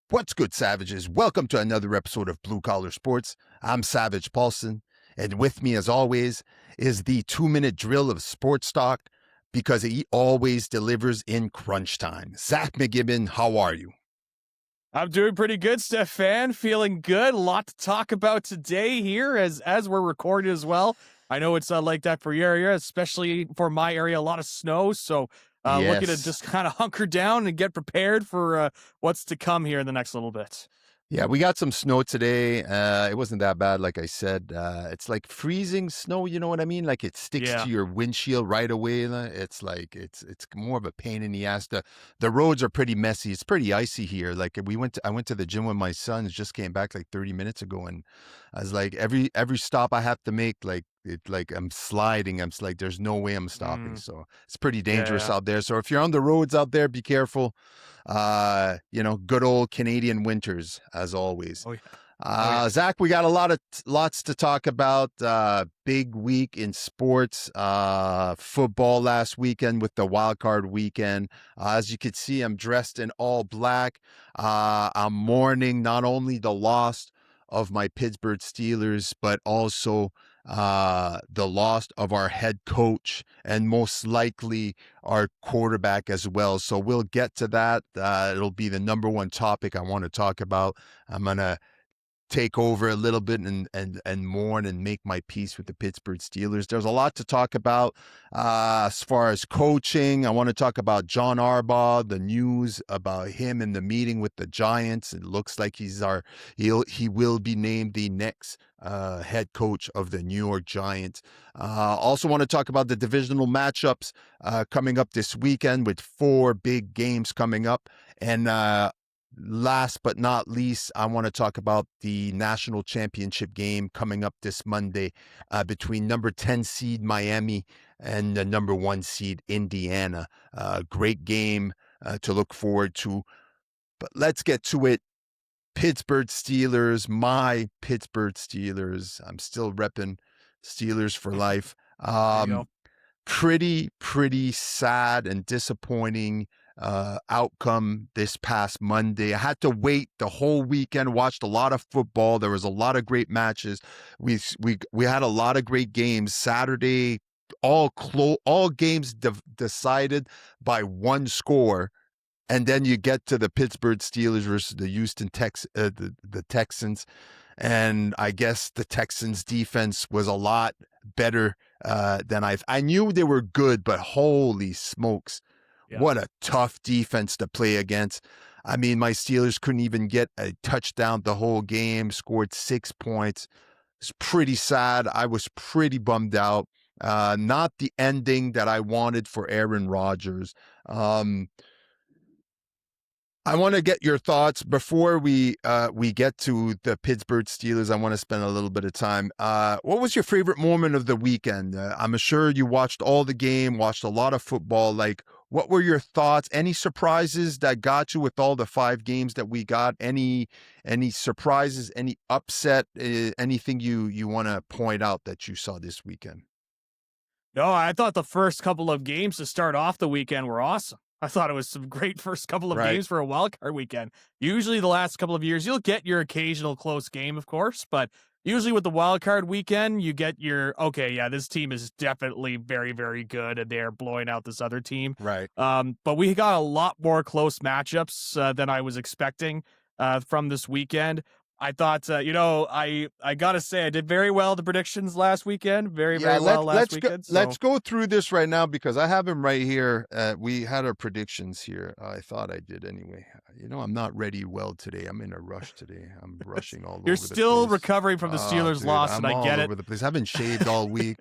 What's good, Savages? Welcome to another episode of Blue Collar Sports. I'm Savage Paulson, and with me, as always, is the 2-minute drill of sports talk because he always delivers in crunch time. Zach McGibbon, how are you? I'm doing pretty good, Stefan. Feeling good. A lot to talk about today here as we're recording as well. I know it's like that for your area, especially for my area. A lot of snow, so looking to Yes. just kind of hunker down and get prepared for what's to come here in the next little bit. Yeah, we got some snow today. It wasn't that bad, like I said. It's like freezing snow, you know what I mean? Like it sticks Yeah. to your windshield right away. It's like it's more of a pain in the ass. The roads are pretty messy. It's pretty icy here. Like I went to the gym with my sons, just came back like 30 minutes ago, and I was like every stop I have to make, like I'm sliding. I'm like there's no way I'm stopping. So it's pretty dangerous Yeah. out there. So if you're on the roads out there, be careful. Good old Canadian winters as always. Oh yeah. Yeah. Zach, we got lots to talk about. Big week in sports. Football last weekend with the wild card weekend. As you can see, I'm dressed in all black. I'm mourning not only the loss of my Pittsburgh Steelers, but also the loss of our head coach and most likely our quarterback as well. So we'll get to that. It'll be the number one topic I want to talk about. I'm going to take over a little bit and mourn and make my peace with the Pittsburgh Steelers. There's a lot to talk about as far as coaching. I want to talk about John Harbaugh, the news about him in the meeting with the Giants. It looks like he will be named the next head coach of the New York Giants. Also want to talk about the divisional matchups coming up this weekend with 4 big games coming up. And last but not least, I want to talk about the national championship game coming up this Monday between number 10 seed Miami and the number 1 seed Indiana. Great game to look forward to. But let's get to it. Pittsburgh Steelers, my Pittsburgh Steelers. I'm still repping Steelers for life. There you go. Pretty sad and disappointing outcome this past Monday. I had to wait the whole weekend, watched a lot of football. There was a lot of great matches. We had a lot of great games. Saturday, all games decided by one score. And then you get to the Pittsburgh Steelers versus the the Texans. And I guess the Texans defense was a lot better than I knew they were good, but holy smokes. Yeah. What a tough defense to play against. I mean, my Steelers couldn't even get a touchdown the whole game, scored 6 points. It's pretty sad. I was pretty bummed out. Not the ending that I wanted for Aaron Rodgers. I want to get your thoughts before we get to the Pittsburgh Steelers. I want to spend a little bit of time. What was your favorite moment of the weekend? I'm sure you watched all the game, watched a lot of football. Like, what were your thoughts? Any surprises that got you with all the 5 games that we got? Any surprises? Any upset? Anything you want to point out that you saw this weekend? No, I thought the first couple of games to start off the weekend were awesome. I thought it was some great first couple of games for a wildcard weekend. Usually the last couple of years, you'll get your occasional close game, of course, but usually with the wildcard weekend, you get your, okay, yeah, this team is definitely very, very good, and they're blowing out this other team. Right. But we got a lot more close matchups than I was expecting from this weekend. I thought, I got to say, I did very well the predictions last weekend. Very well last weekend. Let's go through this right now because I have them right here. We had our predictions here. I thought I did anyway. I'm not ready well today. I'm in a rush today. I'm rushing all over the place. You're still recovering from the Steelers' loss, and I get it. I'm all over the place. I haven't shaved all week.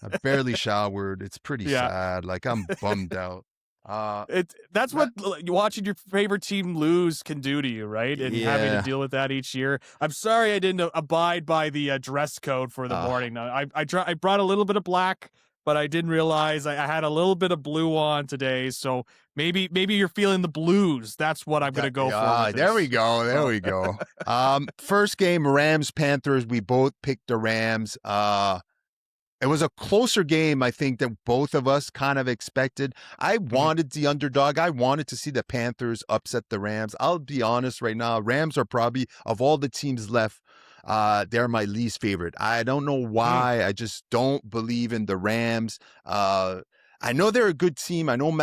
I barely showered. It's pretty sad. Like, I'm bummed out. That's what watching your favorite team lose can do to you, right? And having to deal with that each year. I'm sorry I didn't abide by the dress code for the morning. I brought a little bit of black, but I didn't realize I had a little bit of blue on today. So maybe you're feeling the blues. That's what I'm going to go for. There we go. First game, Rams Panthers. We both picked the Rams. It was a closer game, I think, than both of us kind of expected. I Mhm. wanted the underdog. I wanted to see the Panthers upset the Rams. I'll be honest right now, Rams are probably, of all the teams left, they're my least favorite. I don't know Mm. why. I just don't believe in the Rams. I know they're a good team. I know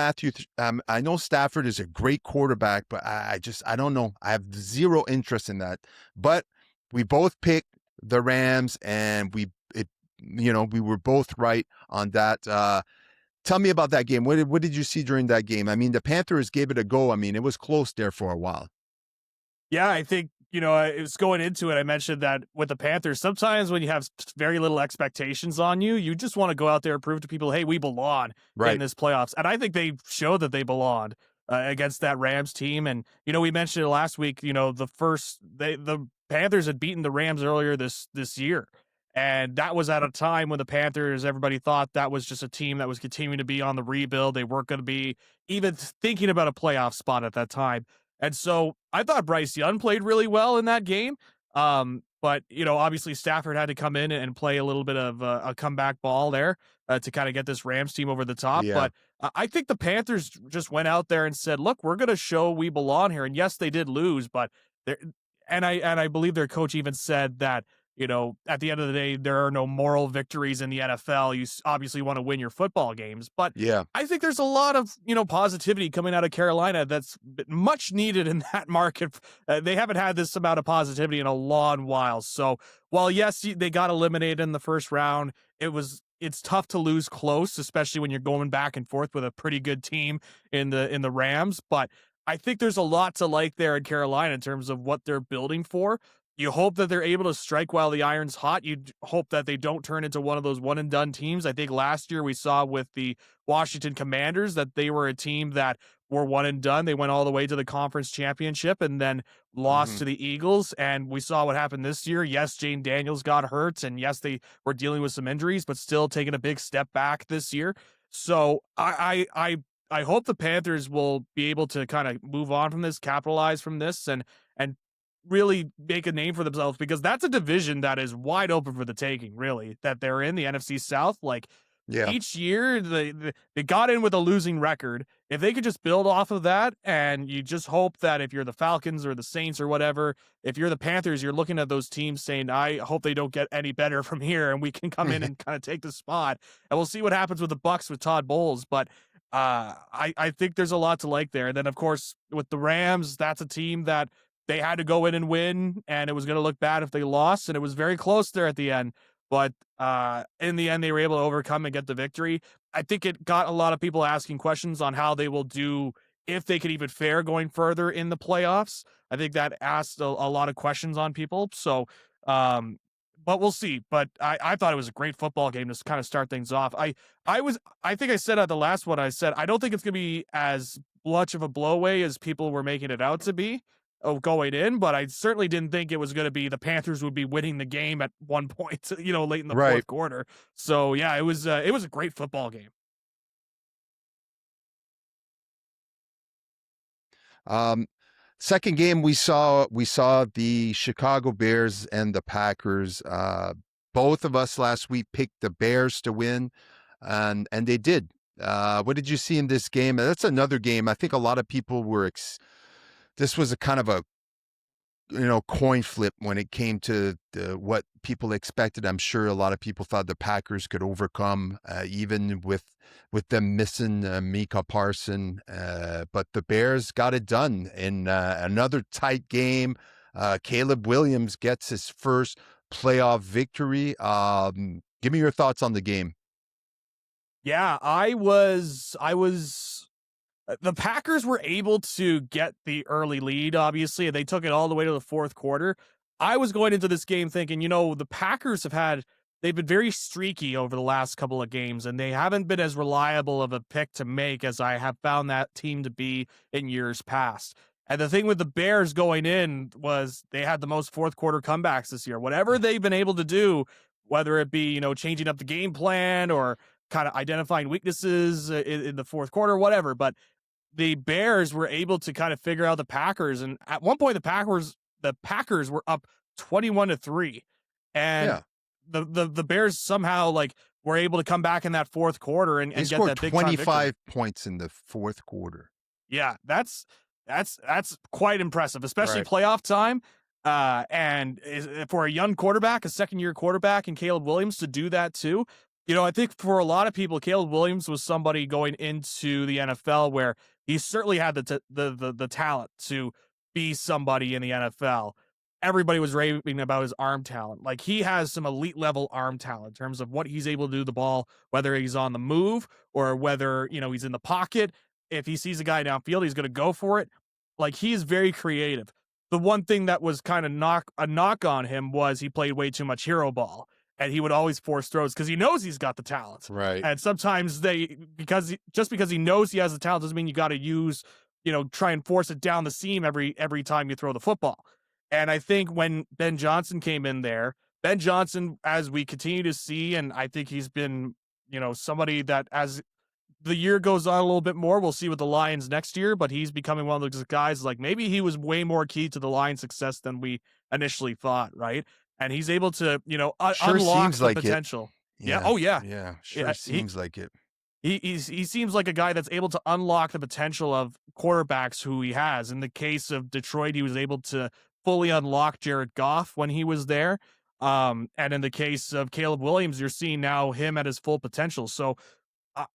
I know Stafford is a great quarterback, but I don't know. I have zero interest in that. But we both picked the Rams, and we were both right on that. Tell me about that game. What did you see during that game? I mean, the Panthers gave it a go. I mean, it was close there for a while. Yeah, I think, it was going into it. I mentioned that with the Panthers, sometimes when you have very little expectations on you, you just want to go out there and prove to people, hey, we belong in Right. this playoffs. And I think they showed that they belonged against that Rams team. And, we mentioned it last week, the Panthers had beaten the Rams earlier this year. And that was at a time when the Panthers, everybody thought that was just a team that was continuing to be on the rebuild. They weren't going to be even thinking about a playoff spot at that time. And so I thought Bryce Young played really well in that game. But obviously Stafford had to come in and play a little bit of a comeback ball there to kind of get this Rams team over the top. Yeah. But I think the Panthers just went out there and said, "Look, we're going to show we belong here." And yes, they did lose, but there, and I believe their coach even said that at the end of the day, there are no moral victories in the NFL. You obviously want to win your football games, but Yeah. I think there's a lot of positivity coming out of Carolina that's much needed in that market. They haven't had this amount of positivity in a long while. So while yes, they got eliminated in the first round, it's tough to lose close, especially when you're going back and forth with a pretty good team in the Rams. But I think there's a lot to like there in Carolina in terms of what they're building for. You hope that they're able to strike while the iron's hot. You hope that they don't turn into one of those one and done teams. I think last year we saw with the Washington Commanders that they were a team that were one and done. They went all the way to the conference championship and then lost Hmm. to the Eagles. And we saw what happened this year. Yes, Jane Daniels got hurt, and yes, they were dealing with some injuries, but still taking a big step back this year. So I hope the Panthers will be able to kind of move on from this, capitalize from this, and really make a name for themselves, because that's a division that is wide open for the taking, really, that they're in the NFC South. Like Yeah. each year they got in with a losing record. If they could just build off of that, and you just hope that if you're the Falcons or the Saints or whatever, if you're the Panthers, you're looking at those teams saying, I hope they don't get any better from here and we can come in and kind of take the spot. And we'll see what happens with the Bucks with Todd Bowles. But I think there's a lot to like there. And then of course with the Rams, that's a team that they had to go in and win, and it was going to look bad if they lost, and it was very close there at the end. But in the end, they were able to overcome and get the victory. I think it got a lot of people asking questions on how they will do, if they could even fare going further in the playoffs. I think that asked a lot of questions on people. So, um, but we'll see. But I thought it was a great football game to kind of start things off. I think I said at the last one, I said I don't think it's going to be as much of a blowaway as people were making it out to be going in, but I certainly didn't think it was going to be the Panthers would be winning the game at one point, late in the Right. fourth quarter. So yeah, it was a great football game. Um, Second game we saw the Chicago Bears and the Packers. Both of us last week picked the Bears to win, and they did. What did you see in this game? That's another game. I think a lot of people were. This was a kind of a coin flip when it came to what people expected. I'm sure a lot of people thought the Packers could overcome, even with them missing Mika Parson, but the Bears got it done in another tight game. Caleb Williams gets his first playoff victory. Give me your thoughts on the game. Yeah, I was the Packers were able to get the early lead, obviously, and they took it all the way to the fourth quarter. I was going into this game thinking, the Packers they've been very streaky over the last couple of games, and they haven't been as reliable of a pick to make as I have found that team to be in years past. And the thing with the Bears going in was they had the most fourth quarter comebacks this year. Whatever they've been able to do, whether it be, changing up the game plan or kind of identifying weaknesses in the fourth quarter, whatever. But the Bears were able to kind of figure out the Packers. And at one point, the Packers were up 21-3. And Yeah. the Bears somehow, like, were able to come back in that fourth quarter They and get scored that big time victory. 25 points in the fourth quarter. Yeah, that's quite impressive, especially Right. playoff time. For a young quarterback, a second-year quarterback, and Caleb Williams to do that too. I think for a lot of people, Caleb Williams was somebody going into the NFL where he certainly had the talent to be somebody in the NFL. Everybody was raving about his arm talent. Like, he has some elite level arm talent in terms of what he's able to do the ball, whether he's on the move or whether, he's in the pocket. If he sees a guy downfield, he's going to go for it. Like, he is very creative. The one thing that was kind of a knock on him was he played way too much hero ball, and he would always force throws because he knows he's got the talent. Right. And sometimes just because he knows he has the talent doesn't mean you got to use, try and force it down the seam every time you throw the football. And I think when Ben Johnson came in there, Ben Johnson, as we continue to see, and I think he's been, somebody that as the year goes on a little bit more, we'll see with the Lions next year, but he's becoming one of those guys, like, maybe he was way more key to the Lions' success than we initially thought, right? And he's able to, Sure unlock seems the like it. potential. Yeah. Yeah. Oh, yeah. Yeah. Sure Yeah. seems like it. He seems like a guy that's able to unlock the potential of quarterbacks who he has. In the case of Detroit, he was able to fully unlock Jared Goff when he was there. And in the case of Caleb Williams, you're seeing now him at his full potential. So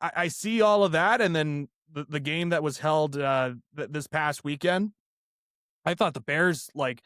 I see all of that, and then the game that was held this past weekend, I thought the Bears, like,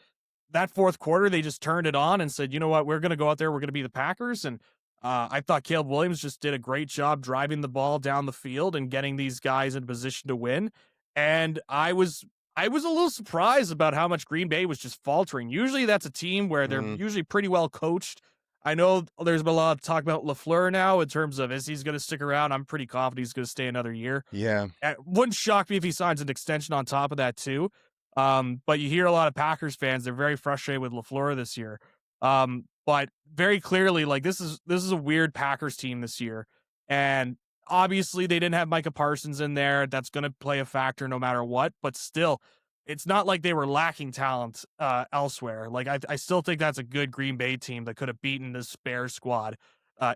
that fourth quarter, they just turned it on and said, you know what, we're going to go out there, we're going to be the Packers. And I thought Caleb Williams just did a great job driving the ball down the field and getting these guys in position to win. And I was a little surprised about how much Green Bay was just faltering. Usually that's a team where they're Mm, usually pretty well coached. I know there's been a lot of talk about LaFleur now in terms of, is he's going to stick around? I'm pretty confident he's going to stay another year. yeah. It wouldn't shock me if he signs an extension on top of that too. But you hear a lot of Packers fans, they're very frustrated with LaFleur this year. But very clearly, like, this is a weird Packers team this year. And obviously they didn't have Micah Parsons in there. That's going to play a factor no matter what, but still, it's not like they were lacking talent elsewhere. Like, I still think that's a good Green Bay team that could have beaten this Bears squad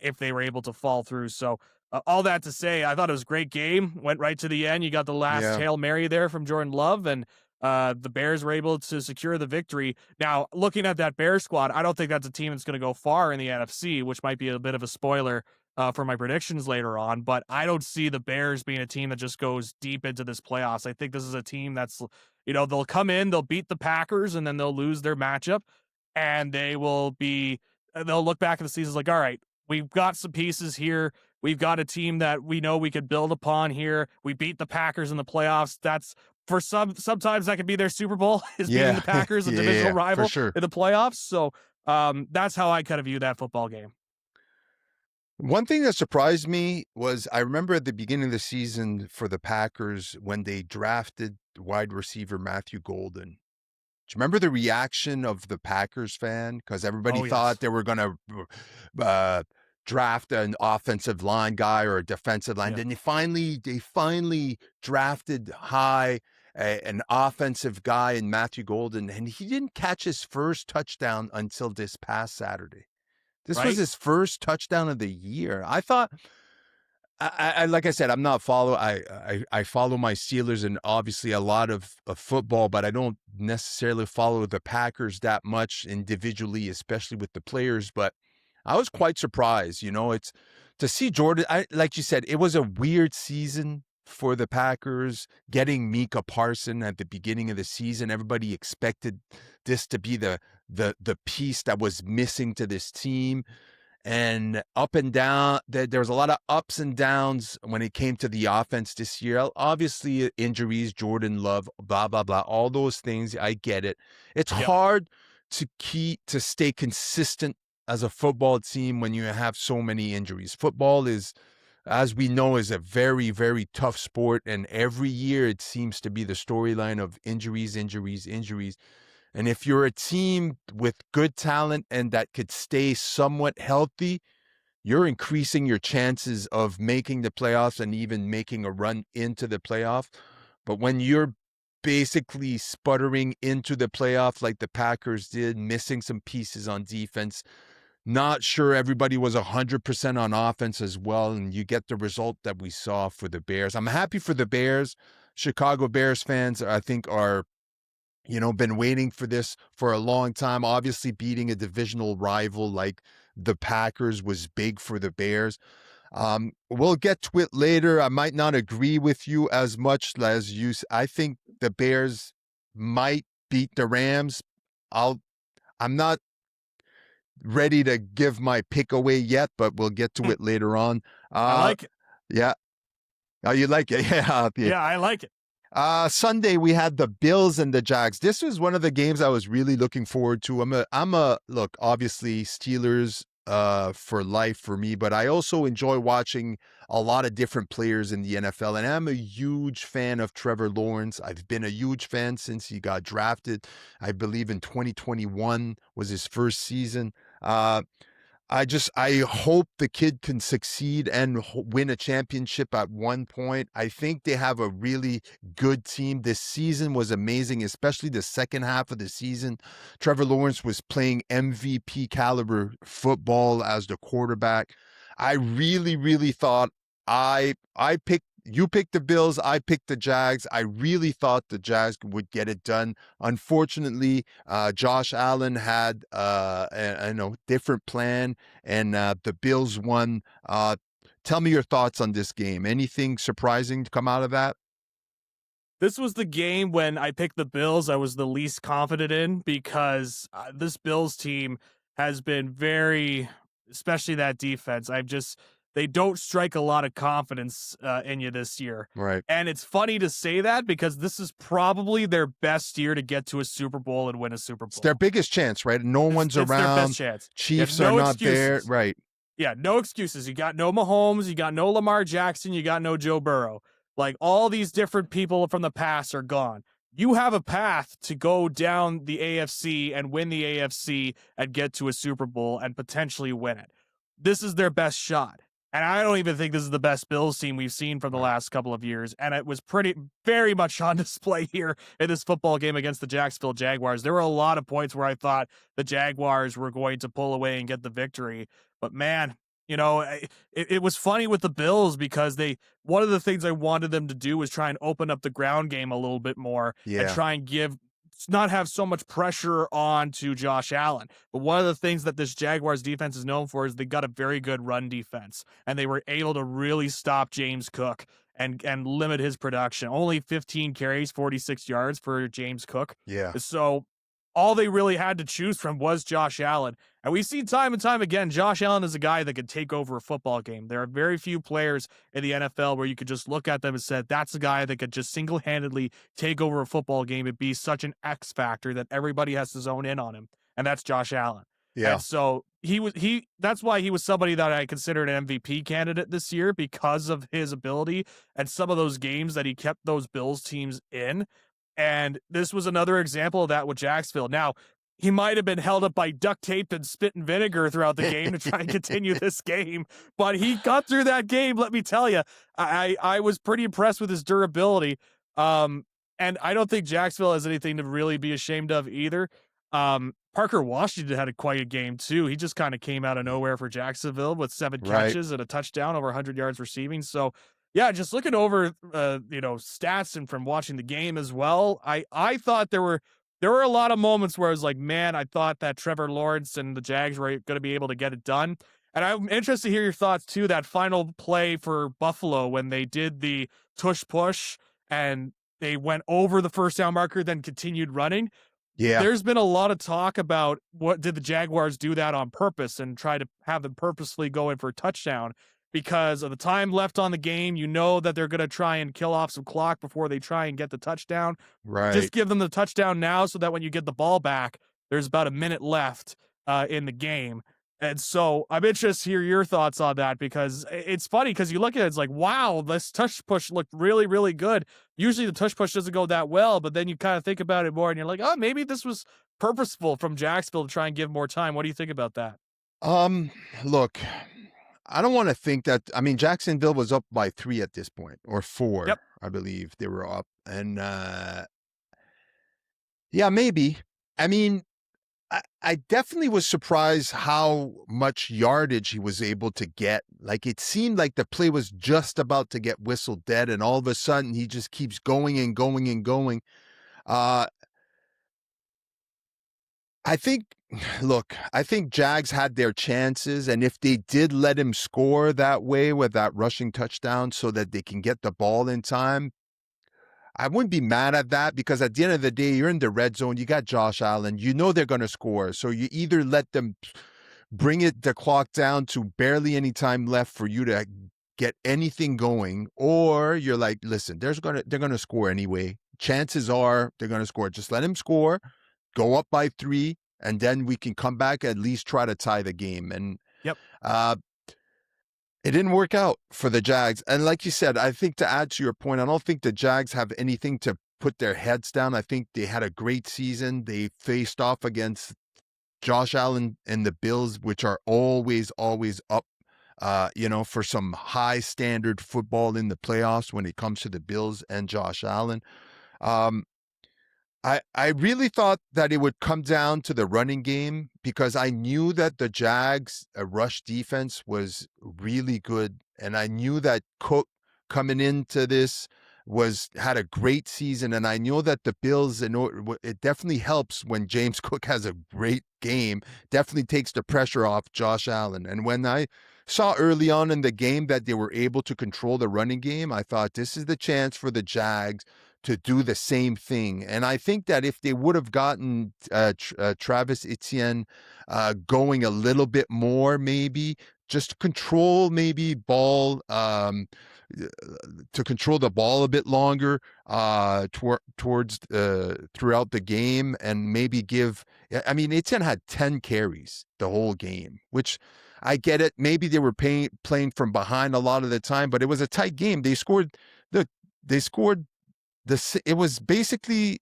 if they were able to fall through. So all that to say, I thought it was a great game. Went right to the end. You got the last Yeah. Hail Mary there from Jordan Love, and the Bears were able to secure the victory. Now, looking at that Bears squad, I don't think that's a team that's going to go far in the NFC, which might be a bit of a spoiler for my predictions later on. But I don't see the Bears being a team that just goes deep into this playoffs. I think this is a team that's, they'll come in, they'll beat the Packers, and then they'll lose their matchup, and they'll look back at the season like, all right, we've got some pieces here. We've got a team that we know we could build upon here. We beat the Packers in the playoffs. That's for sometimes that could be their Super Bowl, is beating Yeah. the Packers, a Yeah. divisional For rival sure. in the playoffs. So that's how I kind of view that football game. One thing that surprised me was I remember at the beginning of the season for the Packers when they drafted wide receiver Matthew Golden. Do you remember the reaction of the Packers fan? Because everybody Oh, yes. thought they were going to draft an offensive line guy or a defensive line. Yeah. Then they finally drafted high an offensive guy in Matthew Golden, and he didn't catch his first touchdown until this past Saturday. This was Right? his first touchdown of the year. I thought, like I said, I'm not I follow my Steelers and obviously a lot of football, but I don't necessarily follow the Packers that much individually, especially with the players. But I was quite surprised. It's to see Jordan. Like you said, it was a weird season for the Packers getting Micah Parsons at the beginning of the season. Everybody expected this to be the piece that was missing to this team. And up and down, there was a lot of ups and downs when it came to the offense this year. Obviously, injuries, Jordan Love, blah, blah, blah, all those things. I get it. It's Yep. hard to stay consistent as a football team when you have so many injuries. Football is, as we know, is a very, very tough sport. And every year it seems to be the storyline of injuries, injuries, injuries. And if you're a team with good talent and that could stay somewhat healthy, you're increasing your chances of making the playoffs and even making a run into the playoff. But when you're basically sputtering into the playoff like the Packers did, missing some pieces on defense, Not sure everybody was 100% on offense as well, and you get the result that we saw for the Bears. I'm happy for the Bears. Chicago Bears fans, I think, are been waiting for this for a long time. Obviously, beating a divisional rival like the Packers was big for the Bears. We'll get to it later. I might not agree with you as much as you. I think the Bears might beat the Rams. I'll. I'm not ready to give my pick away yet, but we'll get to Hmm, it later on. I Uh, like it. yeah. Oh, you like it? Yeah. Yeah. Yeah, I like it. Sunday we had the Bills and the Jags. This was one of the games I was really looking forward to. I'm a look, obviously Steelers for life for me, but I also enjoy watching a lot of different players in the NFL, and I'm a huge fan of Trevor Lawrence. I've been a huge fan since he got drafted. I believe in 2021 was his first season. Uh I hope the kid can succeed and win a championship at one point. I think they have a really good team. This season was amazing, especially the second half of the season. Trevor Lawrence was playing MVP caliber football as the quarterback. I really, really thought I picked you picked the Bills, I picked the Jags. I really thought the Jags would get it done. Unfortunately, Josh Allen had a different plan, and the Bills won. Tell me your thoughts on this game. Anything surprising to come out of that? This was the game when I picked the Bills I was the least confident in because this Bills team has been very, especially that defense. They don't strike a lot of confidence in you this year. Right. And it's funny to say that because this is probably their best year to get to a Super Bowl and win a Super It's their Bowl. biggest chance, right? No one's It's their best around. chance. You have Chiefs are no not there. excuses. Right. Yeah, no excuses. You got no Mahomes, you got no Lamar Jackson, you got no Joe Burrow. Like all these different people from the past are gone. You have a path to go down the AFC and win the AFC and get to a Super Bowl and potentially win it. This is their best shot. And I don't even think this is the best Bills team we've seen from the Right. last couple of years. And it was very much on display here in this football game against the Jacksonville Jaguars. There were a lot of points where I thought the Jaguars were going to pull away and get the victory. But man, it was funny with the Bills because one of the things I wanted them to do was try and open up the ground game a little bit more and Yeah. try and not have so much pressure on to Josh Allen. But one of the things that this Jaguars defense is known for is they got a very good run defense and they were able to really stop James Cook and limit his production. Only 15 carries, 46 yards for James Cook. Yeah. So all they really had to choose from was Josh Allen. And we see time and time again, Josh Allen is a guy that could take over a football game. There are very few players in the NFL where you could just look at them and say, that's a guy that could just single-handedly take over a football game and be such an X factor that everybody has to zone in on him. And that's Josh Allen. Yeah. And so that's why he was somebody that I considered an MVP candidate this year because of his ability and some of those games that he kept those Bills teams in. And this was another example of that with Jacksonville. Now, he might have been held up by duct tape and spit and vinegar throughout the game to try and continue this game, but he got through that game. Let me tell you, I was pretty impressed with his durability. And I don't think Jacksonville has anything to really be ashamed of either. Parker Washington had quite a game too. He just kind of came out of nowhere for Jacksonville with 7 Right. catches and a touchdown, over 100 yards receiving. So, yeah, just looking over, stats and from watching the game as well, I thought there were a lot of moments where I was like, man, I thought that Trevor Lawrence and the Jags were going to be able to get it done. And I'm interested to hear your thoughts too. That final play for Buffalo when they did the tush push and they went over the first down marker, then continued running. Yeah. There's been a lot of talk about what did the Jaguars do that on purpose and try to have them purposely go in for a touchdown because of the time left on the game. You know that they're going to try and kill off some clock before they try and get the touchdown. Right. Just give them the touchdown now so that when you get the ball back, there's about a minute left in the game. And so I'm interested to hear your thoughts on that because it's funny because you look at it, it's like, wow, this tush push looked really, really good. Usually the tush push doesn't go that well, but then you kind of think about it more and you're like, oh, maybe this was purposeful from Jacksonville to try and give more time. What do you think about that? Look, I don't want to think that. I mean, Jacksonville was up by 3 at this point, or 4, Yep. I believe they were up. And yeah, maybe. I mean, I definitely was surprised how much yardage he was able to get. Like it seemed like the play was just about to get whistled dead, and all of a sudden he just keeps going and going and going. Uh, I think, look, I think Jags had their chances, and if they did let him score that way with that rushing touchdown so that they can get the ball in time, I wouldn't be mad at that because at the end of the day, you're in the red zone. You got Josh Allen. You know they're going to score. So you either let them bring the clock down to barely any time left for you to get anything going, or you're like, listen, they're gonna score anyway. Chances are they're gonna score. Just let him score, go up by 3, and then we can come back at least try to tie the game. And Yep. uh, it didn't work out for the Jags. And like you said, I think to add to your point, I don't think the Jags have anything to put their heads down. I think they had a great season. They faced off against Josh Allen and the Bills, which are always up, for some high standard football in the playoffs when it comes to the Bills and Josh Allen. Um, I really thought that it would come down to the running game because I knew that the Jags rush defense was really good, and I knew that Cook coming into this was had a great season, and I know that the Bills, it definitely helps when James Cook has a great game, definitely takes the pressure off Josh Allen. And when I saw early on in the game that they were able to control the running game, I thought this is the chance for the Jags to do the same thing. And I think that if they would have gotten Travis Etienne going a little bit more, maybe just control maybe ball to control the ball a bit longer towards throughout the game, and maybe give. I mean, Etienne had 10 carries the whole game, which I get it. Maybe they were playing from behind a lot of the time, but it was a tight game. They scored it was basically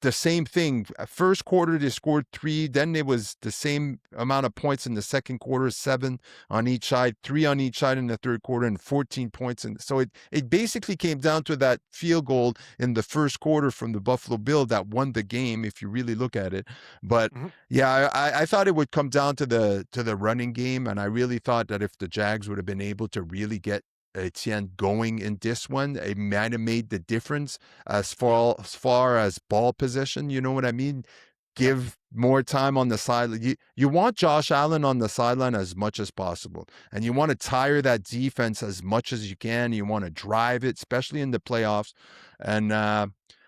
the same thing. First quarter, they scored 3. Then it was the same amount of points in the second quarter, 7 on each side, 3 on each side in the third quarter, and 14 points. And so it basically came down to that field goal in the first quarter from the Buffalo Bill that won the game, if you really look at it. But Mhm. yeah, I thought it would come down to the running game, and I really thought that if the Jags would have been able to really get Etienne going in this one, it might have made the difference Yep. as far as ball possession. You know what I mean? Yep. Give more time on the sideline. You want Josh Allen on the sideline as much as possible, and you want to tire that defense as much as you can. You want to drive it, especially in the playoffs. And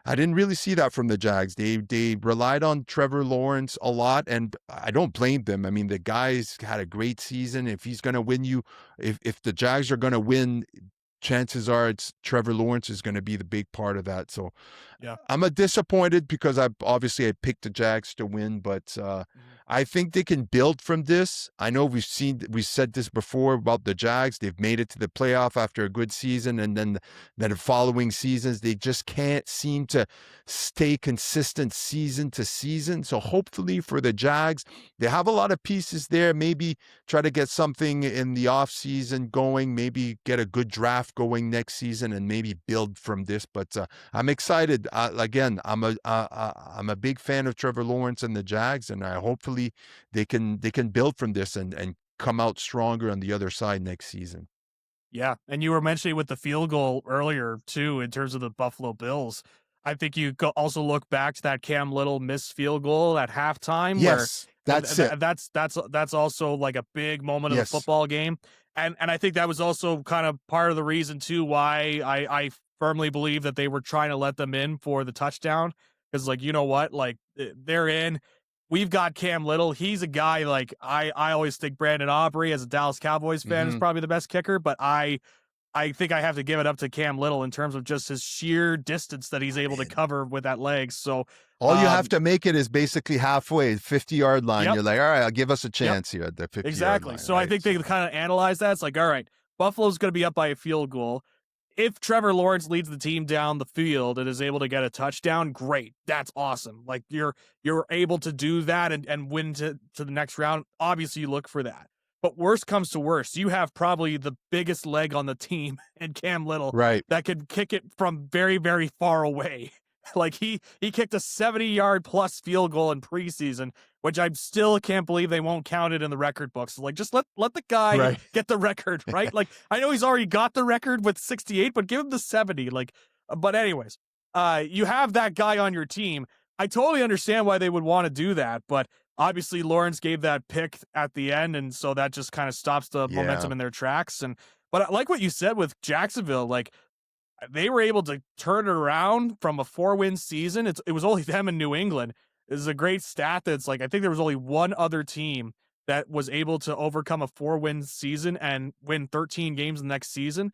I didn't really see that from the Jags. They relied on Trevor Lawrence a lot, and I don't blame them. I mean, the guy's had a great season. If he's going to win you, if the Jags are going to win, chances are it's Trevor Lawrence is going to be the big part of that. So Yeah. I'm a disappointed because I picked the Jags to win, but Mhm. I think they can build from this. I know we said this before about the Jags. They've made it to the playoff after a good season, and then the following seasons they just can't seem to stay consistent season to season. So hopefully for the Jags, they have a lot of pieces there. Maybe try to get something in the off season going. Maybe get a good draft going next season, and maybe build from this. But I'm excited. Again, I'm a big fan of Trevor Lawrence and the Jags, and I hopefully they can build from this and come out stronger on the other side next season. Yeah, and you were mentioning with the field goal earlier too, in terms of the Buffalo Bills. I think you also look back to that Cam Little missed field goal at halftime, where Yes, that's it. that's also like a big moment of the Yes. football game, and I think that was also kind of part of the reason too why I firmly believe that they were trying to let them in for the touchdown, because like, you know what, like they're in. We've got Cam Little. He's a guy like I always think Brandon Aubrey as a Dallas Cowboys fan is Hmm. probably the best kicker, but I think I have to give it up to Cam Little in terms of just his sheer distance that he's able to cover with that leg. So, All you have um, to make it is basically halfway, 50-yard line. yep, You're like, all right, I'll give us a yep, chance here at the 50-yard exactly. line, So I right? think they So kind of analyze that. It's like, all right, Buffalo's going to be up by a field goal. If Trevor Lawrence leads the team down the field and is able to get a touchdown, great. That's awesome. Like you're able to do that and win to the next round. Obviously, you look for that. But worst comes to worst, you have probably the biggest leg on the team and Cam Little right. that could kick it from very, very far away. Like he kicked a 70-yard plus field goal in preseason, which I still can't believe they won't count it in the record books. Like just let the guy Right. get the record, right? Like I know he's already got the record with 68, but give him the 70. Like, but anyways, you have that guy on your team. I totally understand why they would want to do that, but obviously Lawrence gave that pick at the end, and so that just kind of stops the Yeah. momentum in their tracks. And but I like what you said with Jacksonville, like they were able to turn it around from a 4-win season. It was only them in New England. This is a great stat that's like I think there was only one other team that was able to overcome a 4-win season and win 13 games the next season.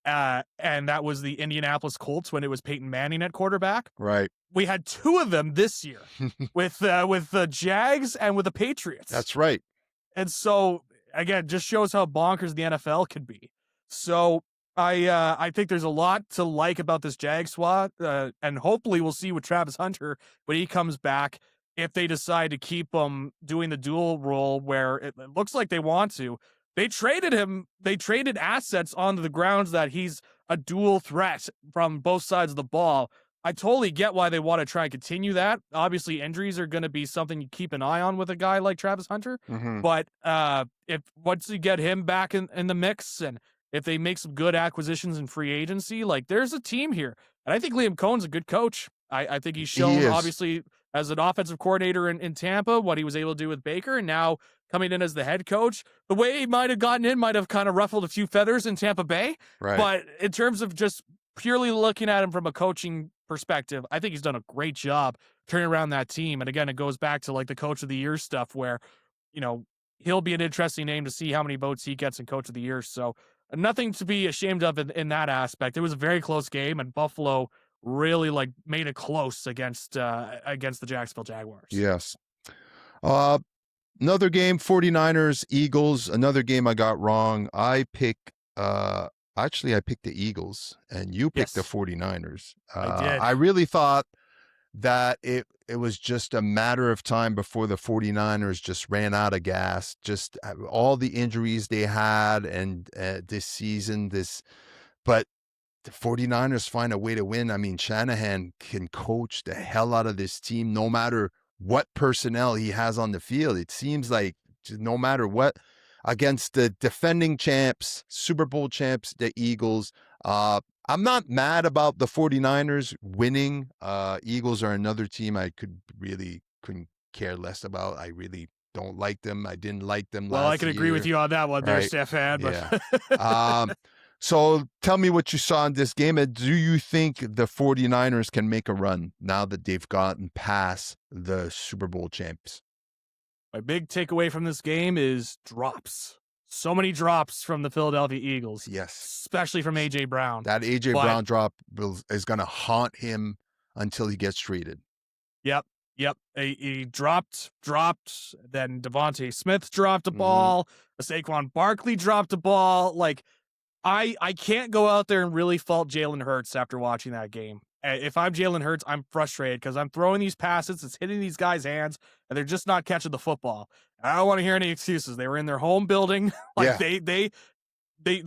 And that was the Indianapolis Colts when it was Peyton Manning at quarterback. Right. We had two of them this year with the Jags and with the Patriots. That's right. And so again, just shows how bonkers the NFL could be. So I think there's a lot to like about this Jag squad, and hopefully we'll see with Travis Hunter when he comes back. If they decide to keep him doing the dual role, where it looks like they want to, they traded him. They traded assets on the grounds that he's a dual threat from both sides of the ball. I totally get why they want to try and continue that. Obviously, injuries are going to be something you keep an eye on with a guy like Travis Hunter. Mm-hmm. But if once you get him back in the mix, and if they make some good acquisitions in free agency, like there's a team here. And I think Liam Cohen's a good coach. I think he's shown, obviously, as an offensive coordinator in Tampa, what he was able to do with Baker, and now coming in as the head coach. The way he might have gotten in might have kind of ruffled a few feathers in Tampa Bay. Right. But in terms of just purely looking at him from a coaching perspective, I think he's done a great job turning around that team. And again, it goes back to like the coach of the year stuff where, he'll be an interesting name to see how many votes he gets in coach of the year. So nothing to be ashamed of in that aspect. It was a very close game, and Buffalo really like made it close against the Jacksonville Jaguars. Yes. Another game, 49ers, Eagles. Another game I got wrong. I picked the Eagles, and you picked the 49ers. I did. I really thought that it was just a matter of time before the 49ers just ran out of gas. Just all the injuries they had, and this season, but the 49ers find a way to win. I mean, Shanahan can coach the hell out of this team no matter what personnel he has on the field. It seems like no matter what, against the defending champs, Super Bowl champs, the Eagles. I'm not mad about the 49ers winning. Eagles are another team I couldn't care less about. I really don't like them. I didn't like them last year. Well, I can agree with you on that one there, right. Stefan. But Yeah. So tell me what you saw in this game. And do you think the 49ers can make a run now that they've gotten past the Super Bowl champs? My big takeaway from this game is drops. So many drops from the Philadelphia Eagles. Yes. Especially from A.J. Brown. That A.J. Brown drop is going to haunt him until he gets traded. Yep. He dropped. Then Devontae Smith dropped a ball. Saquon Barkley dropped a ball. Like, I can't go out there and really fault Jalen Hurts after watching that game. If I'm Jalen Hurts, I'm frustrated because I'm throwing these passes, it's hitting these guys' hands, and they're just not catching the football. I don't want to hear any excuses. They were in their home building. They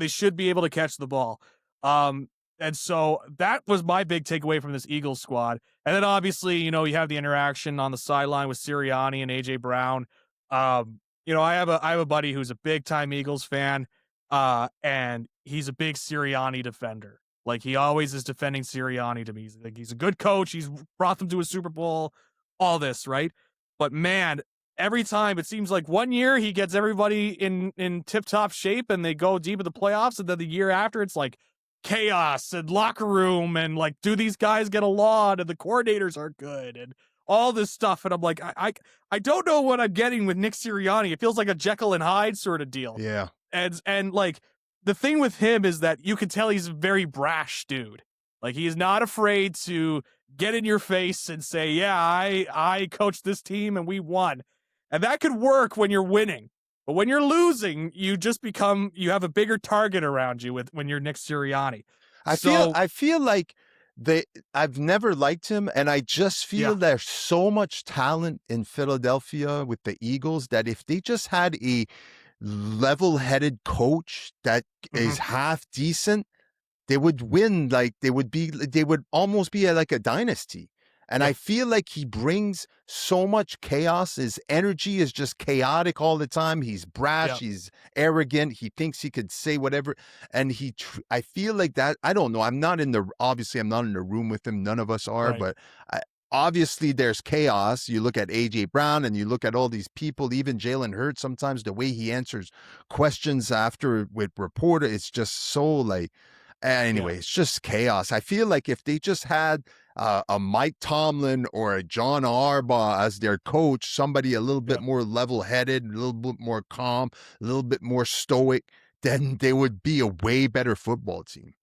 should be able to catch the ball. And so that was my big takeaway from this Eagles squad. And then obviously, you have the interaction on the sideline with Sirianni and A.J. Brown. I have a buddy who's a big time Eagles fan. And he's a big Sirianni defender. Like he always is defending Sirianni to me. He's a good coach. He's brought them to a Super Bowl, all this, right? But man, every time it seems like one year he gets everybody in tip-top shape and they go deep in the playoffs, and then the year after it's like chaos and locker room, and like, do these guys get along, and the coordinators aren't good, and all this stuff. And I'm like, I don't know what I'm getting with Nick Sirianni. It feels like a Jekyll and Hyde sort of deal. Yeah. And like the thing with him is that you can tell he's a very brash dude. Like he is not afraid to get in your face and say, yeah, I coached this team and we won. And that could work when you're winning. But when you're losing, you have a bigger target around you when you're Nick Sirianni. I feel like I've never liked him, and I just feel there's so much talent in Philadelphia with the Eagles that if they just had a level-headed coach that is half decent, they would win. Like they would almost be like a dynasty. And Yeah, I feel like he brings so much chaos. His energy is just chaotic all the time. He's brash. yeah, He's arrogant. He thinks he could say whatever. And I feel like that. I don't know. Obviously, I'm not in the room with him. None of us are. right. But obviously, there's chaos. You look at A.J. Brown and you look at all these people, even Jalen Hurts, sometimes the way he answers questions after with reporter, it's just so like, Yeah, anyway, it's just chaos. I feel like if they just had a Mike Tomlin or a John Harbaugh as their coach, somebody a little yeah. bit more level-headed, a little bit more calm, a little bit more stoic, then they would be a way better football team.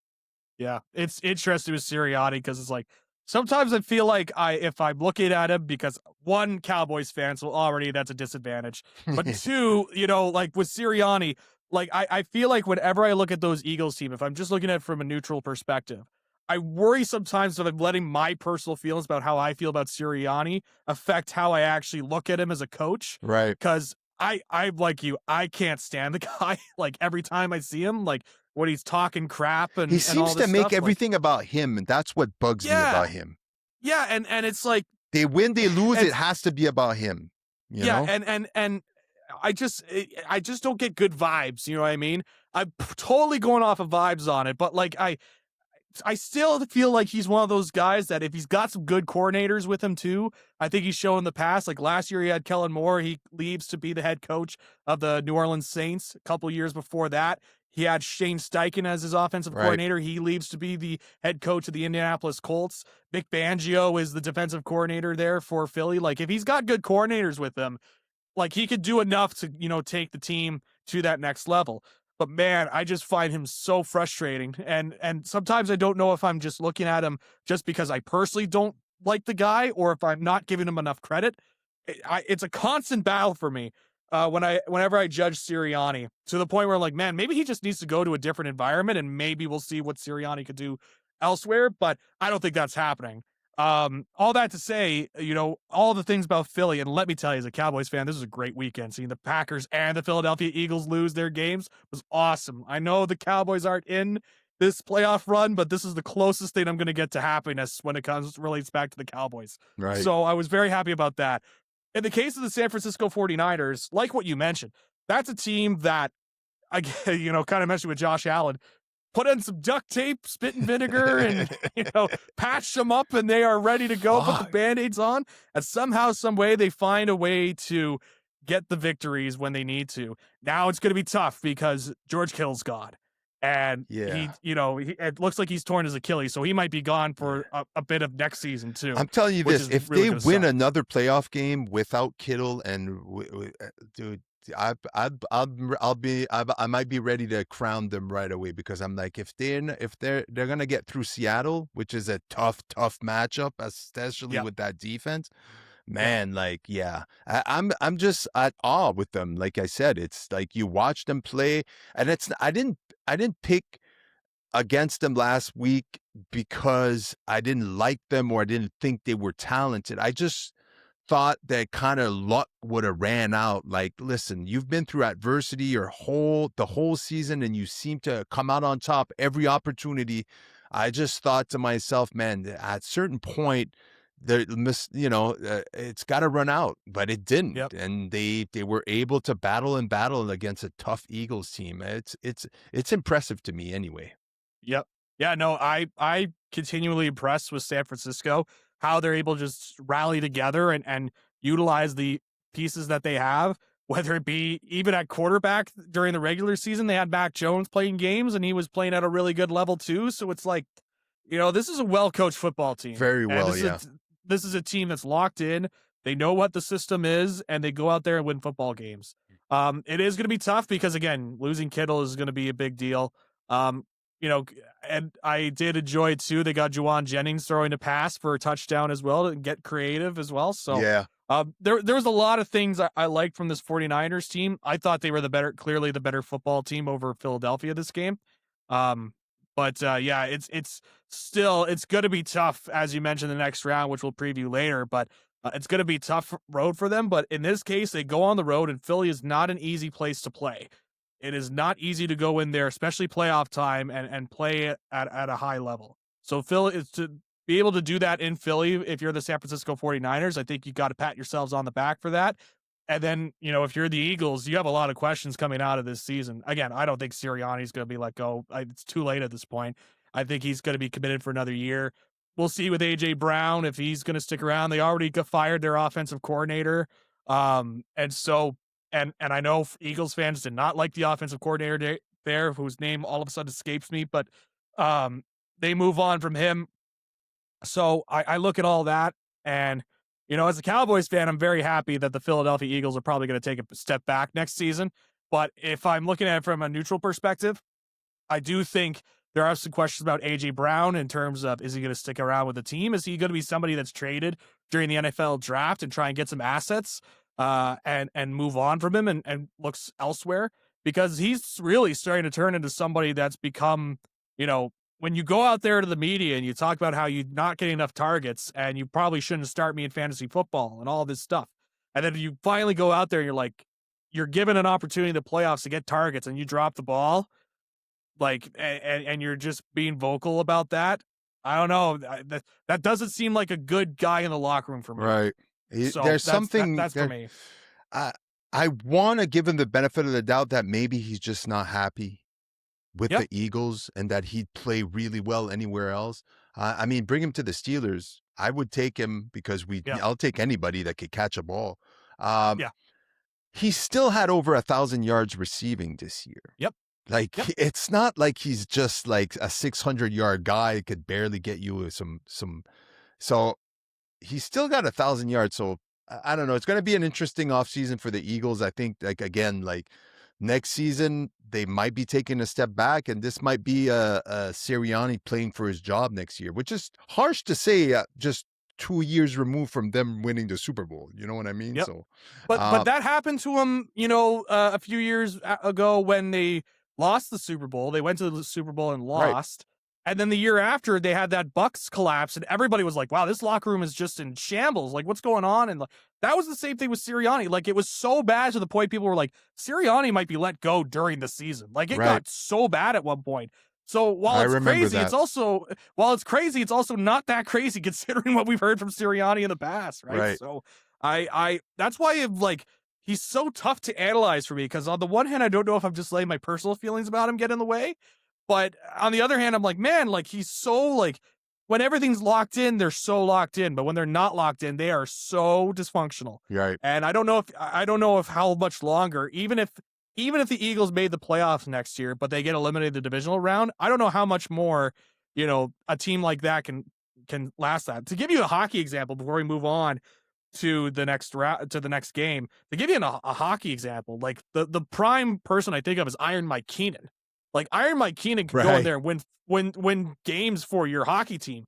Yeah, it's interesting with Sirianni because it's like sometimes I feel like if I'm looking at him because one Cowboys fan, so already that's a disadvantage. But two, like with Sirianni, like I feel like whenever I look at those Eagles team, if I'm just looking at it from a neutral perspective, I worry sometimes that I'm letting my personal feelings about how I feel about Sirianni affect how I actually look at him as a coach. Right. Because I'm like you, I can't stand the guy. Like every time I see him, like when he's talking crap He and seems all to this make stuff. Like, everything about him, and that's what bugs me yeah, about him. yeah, and it's like, They win, they lose, and it has to be about him, you yeah, know? and I just don't get good vibes. You know what I mean? I'm totally going off of vibes on it, but like I still feel like he's one of those guys that if he's got some good coordinators with him too, I think he's shown in the past. Like last year, he had Kellen Moore. He leaves to be the head coach of the New Orleans Saints. A couple years before that, he had Shane Steichen as his offensive Right. coordinator. He leaves to be the head coach of the Indianapolis Colts. Vic Fangio is the defensive coordinator there for Philly. Like if he's got good coordinators with him, like he could do enough to, take the team to that next level. But man, I just find him so frustrating. And sometimes I don't know if I'm just looking at him just because I personally don't like the guy or if I'm not giving him enough credit. It's a constant battle for me. Whenever I judge Sirianni to the point where I'm like, man, maybe he just needs to go to a different environment and maybe we'll see what Sirianni could do elsewhere. But I don't think that's happening. All that to say, all the things about Philly, and let me tell you, as a Cowboys fan, this was a great weekend. Seeing the Packers and the Philadelphia Eagles lose their games was awesome. I know the Cowboys aren't in this playoff run, but this is the closest thing I'm going to get to happiness when it relates back to the Cowboys. Right. So I was very happy about that. In the case of the San Francisco 49ers, like what you mentioned, that's a team that I, kind of mentioned with Josh Allen, put in some duct tape, spit and vinegar, and patch them up, and they are ready to go. Put the band-aids on, and somehow, some way, they find a way to get the victories when they need to. Now it's going to be tough because George Kittle's gone, and Yeah. it looks like he's torn his Achilles, so he might be gone for a bit of next season too. I'm telling you Which this, is if really they gonna win suck. another playoff game without Kittle and dude, I might be ready to crown them right away because I'm like, if they're gonna get through Seattle, which is a tough matchup, especially Yeah, with that defense, yeah, man, like, yeah, I'm just at awe with them. Like I said, it's like you watch them play, and I didn't pick against them last week because I didn't like them or I didn't think they were talented. I just thought that kind of luck would have ran out. Like, listen, you've been through adversity the whole season and you seem to come out on top every opportunity. I just thought to myself, man, at a certain point, it's got to run out, but it didn't, yep. and they were able to battle and battle against a tough Eagles team. It's impressive to me anyway. Yep. Yeah, no, I continually impressed with San Francisco, how they're able to just rally together and utilize the pieces that they have, whether it be even at quarterback during the regular season, they had Mac Jones playing games and he was playing at a really good level too. So it's like, this is a well-coached football team. Very And well, yeah. this is a team that's locked in. They know what the system is and they go out there and win football games. It is going to be tough because again, losing Kittle is going to be a big deal. Um, you know, and I did enjoy too. They got Juwan Jennings throwing a pass for a touchdown as well to get creative as well. So Yeah. there was a lot of things I liked from this 49ers team. I thought they were clearly the better football team over Philadelphia this game. But yeah, it's still, it's going to be tough, as you mentioned, the next round, which we'll preview later, but it's going to be a tough road for them. But in this case, they go on the road and Philly is not an easy place to play. it is not easy to go in there, especially playoff time, and play at a high level. So Phil is to be able to do that in Philly. If you're the San Francisco 49ers, I think you got to pat yourselves on the back for that. And then, if you're the Eagles, you have a lot of questions coming out of this season. Again, I don't think Sirianni's going to be let go. It's too late at this point. I think he's going to be committed for another year. We'll see with AJ Brown if he's going to stick around. They already fired their offensive coordinator. And so, and I know Eagles fans did not like the offensive coordinator there, whose name all of a sudden escapes me, but they move on from him. So I look at all that, and as a Cowboys fan, I'm very happy that the Philadelphia Eagles are probably going to take a step back next season. But if I'm looking at it from a neutral perspective, I do think there are some questions about AJ Brown in terms of, is he going to stick around with the team? Is he going to be somebody that's traded during the NFL draft and try and get some assets and move on from him and looks elsewhere? Because he's really starting to turn into somebody that's become, when you go out there to the media and you talk about how you're not getting enough targets and you probably shouldn't start me in fantasy football and all this stuff. And then you finally go out there and you're given an opportunity in the playoffs to get targets and you drop the ball. And you're just being vocal about that. I don't know. That doesn't seem like a good guy in the locker room for me. Right. So There's something that's there, for me. I want to give him the benefit of the doubt that maybe he's just not happy with Yep. the Eagles and that he'd play really well anywhere else. I mean, bring him to the Steelers. I would take him because I'll take anybody that could catch a ball. Yeah. He still had over 1,000 yards receiving this year. Yep. It's not like he's just like a 600-yard guy that could barely get you some. So he's still got 1,000 yards. So I don't know. It's going to be an interesting offseason for the Eagles. I think, next season they might be taking a step back, and this might be a Sirianni playing for his job next year, which is harsh to say. Just 2 years removed from them winning the Super Bowl. You know what I mean? Yep. So, but that happened to him, a few years ago when they lost the Super Bowl. They went to the Super Bowl and lost. Right. And then the year after, they had that Bucks collapse, and everybody was like, wow, this locker room is just in shambles. Like, what's going on? And that was the same thing with Sirianni. Like, it was so bad to the point people were like, Sirianni might be let go during the season. Like, it got so bad at one point. So while it's crazy, it's also not that crazy considering what we've heard from Sirianni in the past, right? So I that's why he's so tough to analyze for me, because on the one hand, I don't know if I'm just letting my personal feelings about him get in the way, but on the other hand, I'm like, man, he's so when everything's locked in, they're so locked in, but when they're not locked in, they are so dysfunctional. Right. And I don't know if how much longer, even if the Eagles made the playoffs next year, but they get eliminated the divisional round, I don't know how much more, a team like that can last that. To give you a hockey example before we move on to the next game, to give you a hockey example, the prime person I think of is Iron Mike Keenan. Iron Mike Keenan could go in there and win games for your hockey team.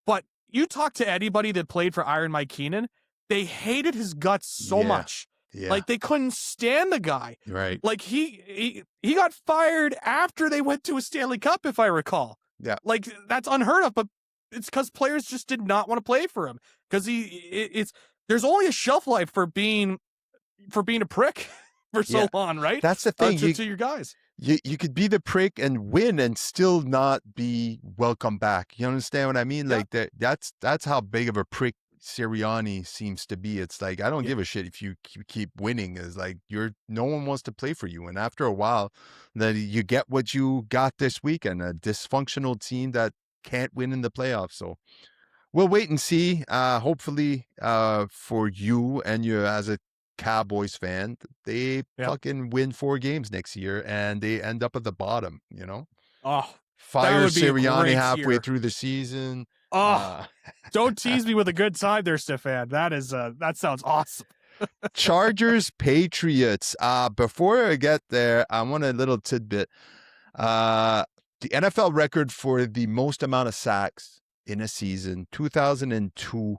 But you talk to anybody that played for Iron Mike Keenan, they hated his guts so much. Yeah. They couldn't stand the guy. Right. He got fired after they went to a Stanley Cup, if I recall. Yeah. That's unheard of, but it's because players just did not want to play for him. Because there's only a shelf life for being a prick for so long, right? That's the thing. To your guys. You could be the prick and win and still not be welcome back. You understand what I mean? Yeah. That's how big of a prick Sirianni seems to be. It's I don't give a shit if you keep winning. Is no one wants to play for you. And after a while, then you get what you got this weekend, a dysfunctional team that can't win in the playoffs. So we'll wait and see. Hopefully for you and you as a Cowboys fan, they fucking win 4 games next year and they end up at the bottom, Oh, fire Sirianni halfway through the season. Oh, don't tease me with a good time there, Stefan. That sounds awesome. Chargers, Patriots. Before I get there, I want a little tidbit. The NFL record for the most amount of sacks in a season, 2002,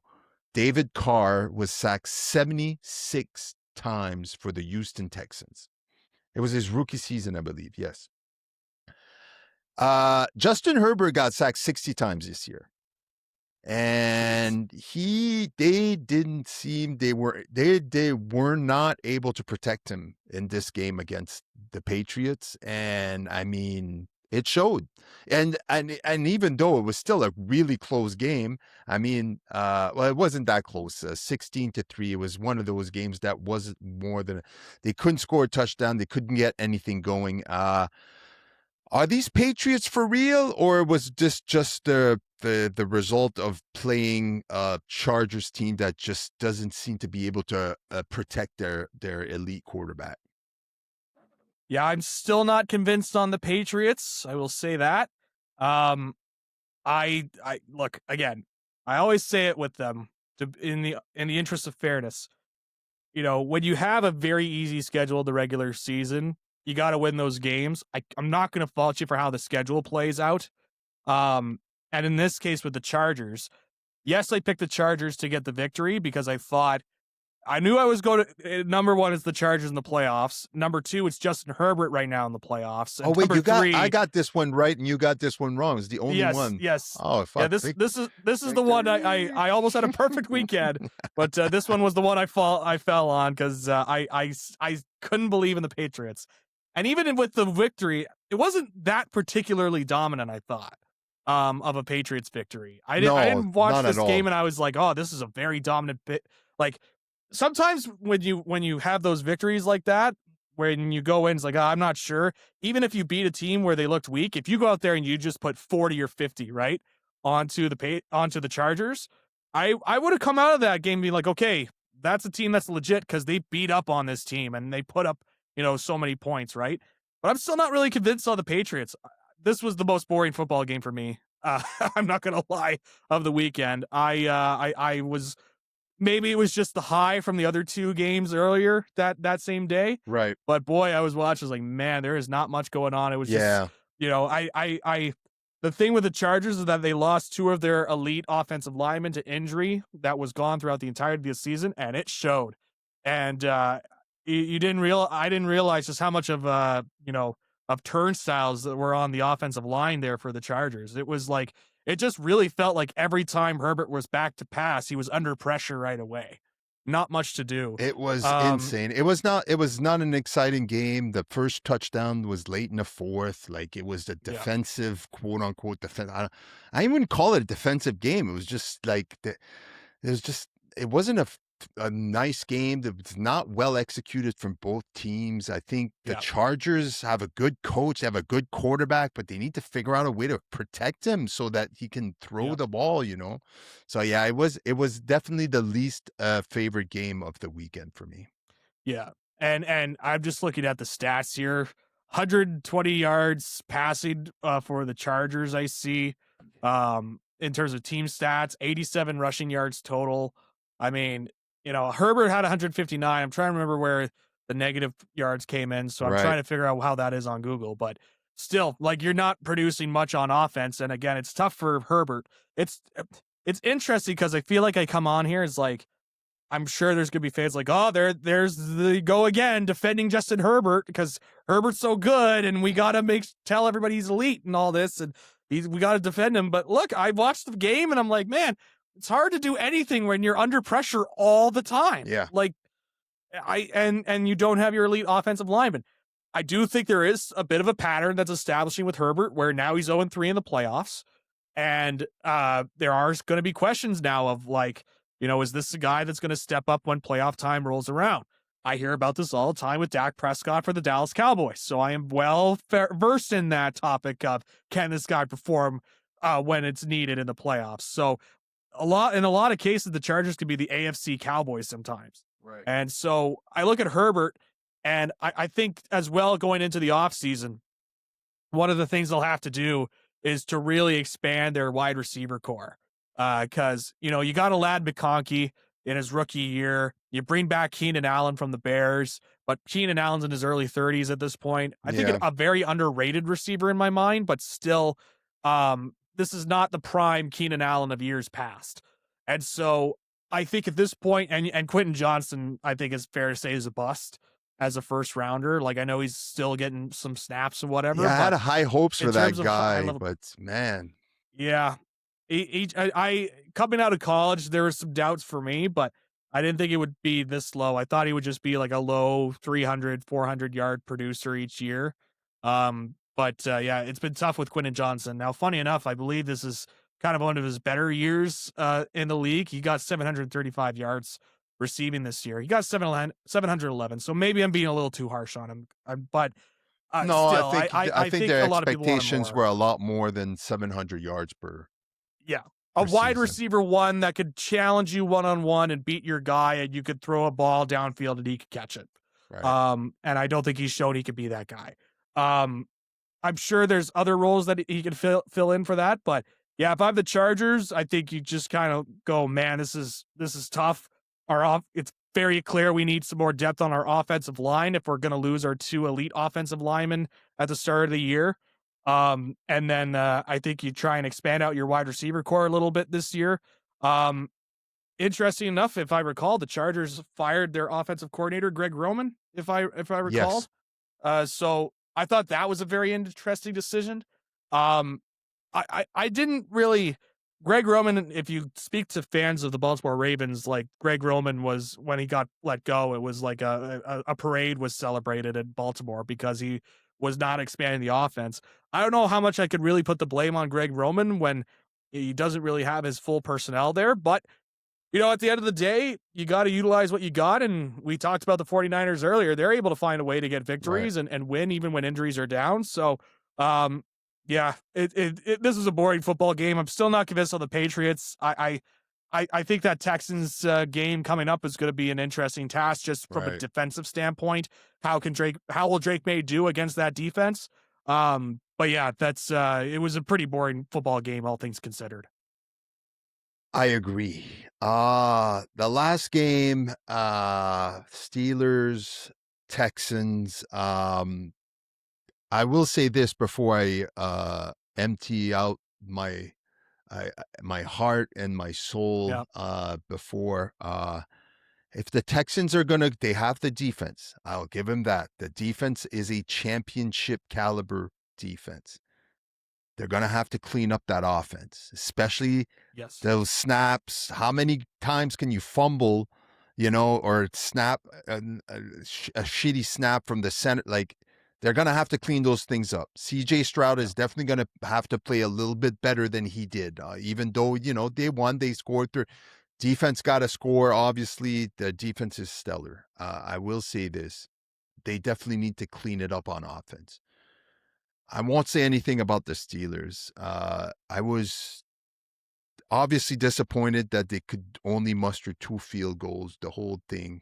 David Carr was sacked 76 times for the Houston Texans. It was his rookie season, I believe. Yes. Justin Herbert got sacked 60 times this year. Jeez. and they didn't seem they were not able to protect him in this game against the Patriots, and I mean it showed. And even though it was still a really close game, I mean, well, it wasn't that close, 16-3. It was one of those games that wasn't more than they couldn't score a touchdown, they couldn't get anything going. Are these Patriots for real, or was this just the result of playing a Chargers team that just doesn't seem to be able to protect their elite quarterback? Yeah, I'm still not convinced on the Patriots. I will say that. Um, I look again. I always say it with them in the interest of fairness. You know, when you have a very easy schedule the regular season, you got to win those games. I'm not going to fault you for how the schedule plays out. Um, and in this case with the Chargers, yes, I picked the Chargers to get the victory because I knew I was going to. Number one is the Chargers in the playoffs. Number two, it's Justin Herbert right now in the playoffs. Oh And wait, number I three, got this one right and you got this one wrong. It's the only yes, one. yes, Oh yeah. fuck. This is the one Victory. I almost had a perfect weekend, but this one was the one I fell on because I couldn't believe in the Patriots, and even with the victory, it wasn't that particularly dominant. I thought. Of a Patriots victory. I No, didn't watch not at this all. game and I was like, oh, this is a very dominant bit. Like sometimes when you have those victories like that, when you go in, it's like, oh, I'm not sure. Even if you beat a team where they looked weak, if you go out there and you just put 40 or 50 right onto the Chargers, I would have come out of that game being like, okay, that's a team that's legit because they beat up on this team and they put up so many points, right? But I'm still not really convinced on the Patriots. This was the most boring football game for me. I'm not gonna lie. Of the weekend, I was maybe it was just the high from the other two games earlier that same day. Right. But boy, I was watching. I was like, man, there is not much going on. It was just, Yeah. I. The thing with the Chargers is that they lost two of their elite offensive linemen to injury that was gone throughout the entirety of the season, and it showed. And you didn't real I didn't realize just how much of of turnstiles that were on the offensive line there for the Chargers. It was like it just really felt like every time Herbert was back to pass, he was under pressure right away. Not much to do. It was Um, insane. It was not an exciting game. The first touchdown was late in the fourth. Like it was the yeah, defensive, quote unquote defense. I wouldn't call it a defensive game. It was just like it was just it wasn't a nice game. That was not well executed from both teams. I think the yeah, Chargers have a good coach, they have a good quarterback, but they need to figure out a way to protect him so that he can throw yeah. the ball. So yeah, it was definitely the least favorite game of the weekend for me. Yeah. And I'm just looking at the stats here. 120 yards passing for the Chargers I see. In terms of team stats, 87 rushing yards total. I mean, Herbert had 159. I'm trying to remember where the negative yards came in, so I'm Right. trying to figure out how that is on Google, but still, like you're not producing much on offense and again, it's tough for Herbert. It's interesting because I feel like I come on here as like I'm sure there's gonna be fans like, oh, there's the go again defending Justin Herbert because Herbert's so good, and we gotta tell everybody he's elite and all this, and we gotta defend him. But look, I watched the game and I'm like, man, it's hard to do anything when you're under pressure all the time. Yeah. Like and you don't have your elite offensive lineman. I do think there is a bit of a pattern that's establishing with Herbert where now he's 0-3 in the playoffs. And there are going to be questions now of like, is this a guy that's going to step up when playoff time rolls around? I hear about this all the time with Dak Prescott for the Dallas Cowboys. So I am well versed in that topic of can this guy perform when it's needed in the playoffs? So in a lot of cases, the Chargers could be the AFC Cowboys sometimes. Right. And so I look at Herbert and I think as well going into the offseason, one of the things they'll have to do is to really expand their wide receiver core. Because, you got a lad McConkey in his rookie year. You bring back Keenan Allen from the Bears, but Keenan Allen's in his early 30s at this point. I think Yeah. a very underrated receiver in my mind, but still, this is not the prime Keenan Allen of years past. And so I think at this point, and Quentin Johnson, I think is fair to say is a bust as a first rounder. Like I know he's still getting some snaps and whatever, Yeah, I had but high hopes in for terms that of high guy, level, but man. yeah, coming out of college, there were some doubts for me, but I didn't think it would be this low. I thought he would just be like a low 300, 400 yard producer each year. But yeah, it's been tough with Quentin Johnson. Now, funny enough, I believe this is kind of one of his better years in the league. He got 735 yards receiving this year. He got 711. So maybe I'm being a little too harsh on him. But No, still, I I think think their a lot of people want him expectations more. were a lot more than 700 yards Yeah. A per wide season. receiver one that could challenge you one on one and beat your guy, and you could throw a ball downfield and he could catch it. Right. And I don't think he's shown he could be that guy. Um, I'm sure there's other roles that he can fill in for that, but yeah, if I'm the Chargers, I think you just kind of go, man, this is tough. It's very clear we need some more depth on our offensive line if we're going to lose our two elite offensive linemen at the start of the year. And then I think you try and expand out your wide receiver core a little bit this year. Um, Interesting enough, if I recall, the Chargers fired their offensive coordinator, Greg Roman, if I recall. Yes. So I thought that was a very interesting decision. Um, I didn't really. Greg Roman, if you speak to fans of the Baltimore Ravens, like Greg Roman was when he got let go, it was like a parade was celebrated in Baltimore because he was not expanding the offense. I don't know how much I could really put the blame on Greg Roman when he doesn't really have his full personnel there, but at the end of the day, you got to utilize what you got. And we talked about the 49ers earlier. They're able to find a way to get Right. victories and win even when injuries are down. So, yeah, this is a boring football game. I'm still not convinced on the Patriots. I think that Texans game coming up is going to be an interesting task just from a Right. defensive standpoint. How will Drake May do against that defense? But yeah, it was a pretty boring football game, all things considered. I agree. The last game, Steelers, Texans. I will say this before I empty out my heart and my soul Yeah, before if the Texans are gonna they have the defense. I'll give them that. The defense is a championship caliber defense. They're gonna have to clean up that offense, especially yes, those snaps. How many times can you fumble, or snap a shitty snap from the center? Like, they're going to have to clean those things up. CJ Stroud yeah. is definitely going to have to play a little bit better than he did, even though, they won, they scored through. Defense got to score. Obviously, the defense is stellar. I will say this. They definitely need to clean it up on offense. I won't say anything about the Steelers. I was obviously disappointed that they could only muster 2 field goals, the whole thing.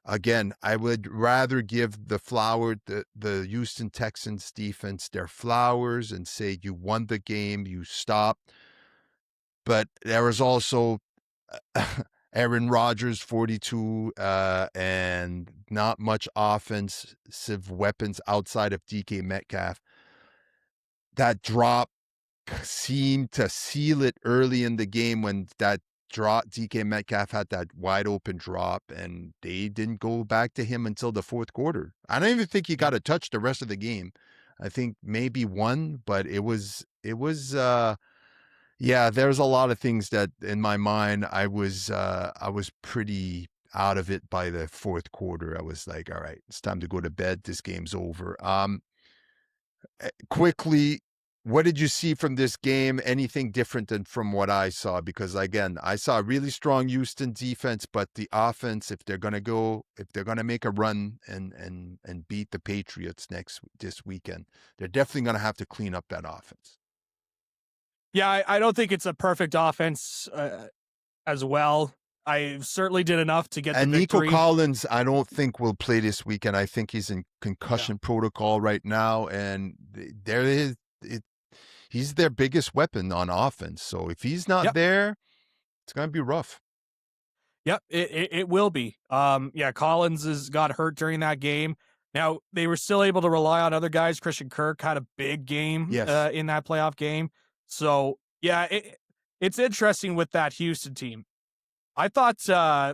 Again, I would rather give the Houston Texans defense their flowers and say you won the game, you stopped. But there was also Aaron Rodgers, 42, and not much offensive weapons outside of DK Metcalf. That drop seemed to seal it early in the game when that drop DK Metcalf had that wide open drop, and they didn't go back to him until the fourth quarter. I don't even think he got a touch the rest of the game. I think maybe one, but yeah, there's a lot of things that in my mind I was pretty out of it by the fourth quarter. I was like, all right, it's time to go to bed. This game's over. Quickly, what did you see from this game? Anything different than from what I saw? Because again, I saw a really strong Houston defense, but the offense, if they're gonna make a run and beat the Patriots this weekend, they're definitely gonna have to clean up that offense. Yeah, I don't think it's a perfect offense as well. I certainly did enough to get the And Nico victory. Collins, I don't think will play this weekend. I think he's in Yeah. concussion protocol right now, and there is it. He's their biggest weapon on offense. So if he's not Yep. there, it's gonna be rough. Yep. It will be. Yeah, Collins got hurt during that game. Now they were still able to rely on other guys. Christian Kirk had a big game Yes. in that playoff game. So yeah, it's interesting with that Houston team. I thought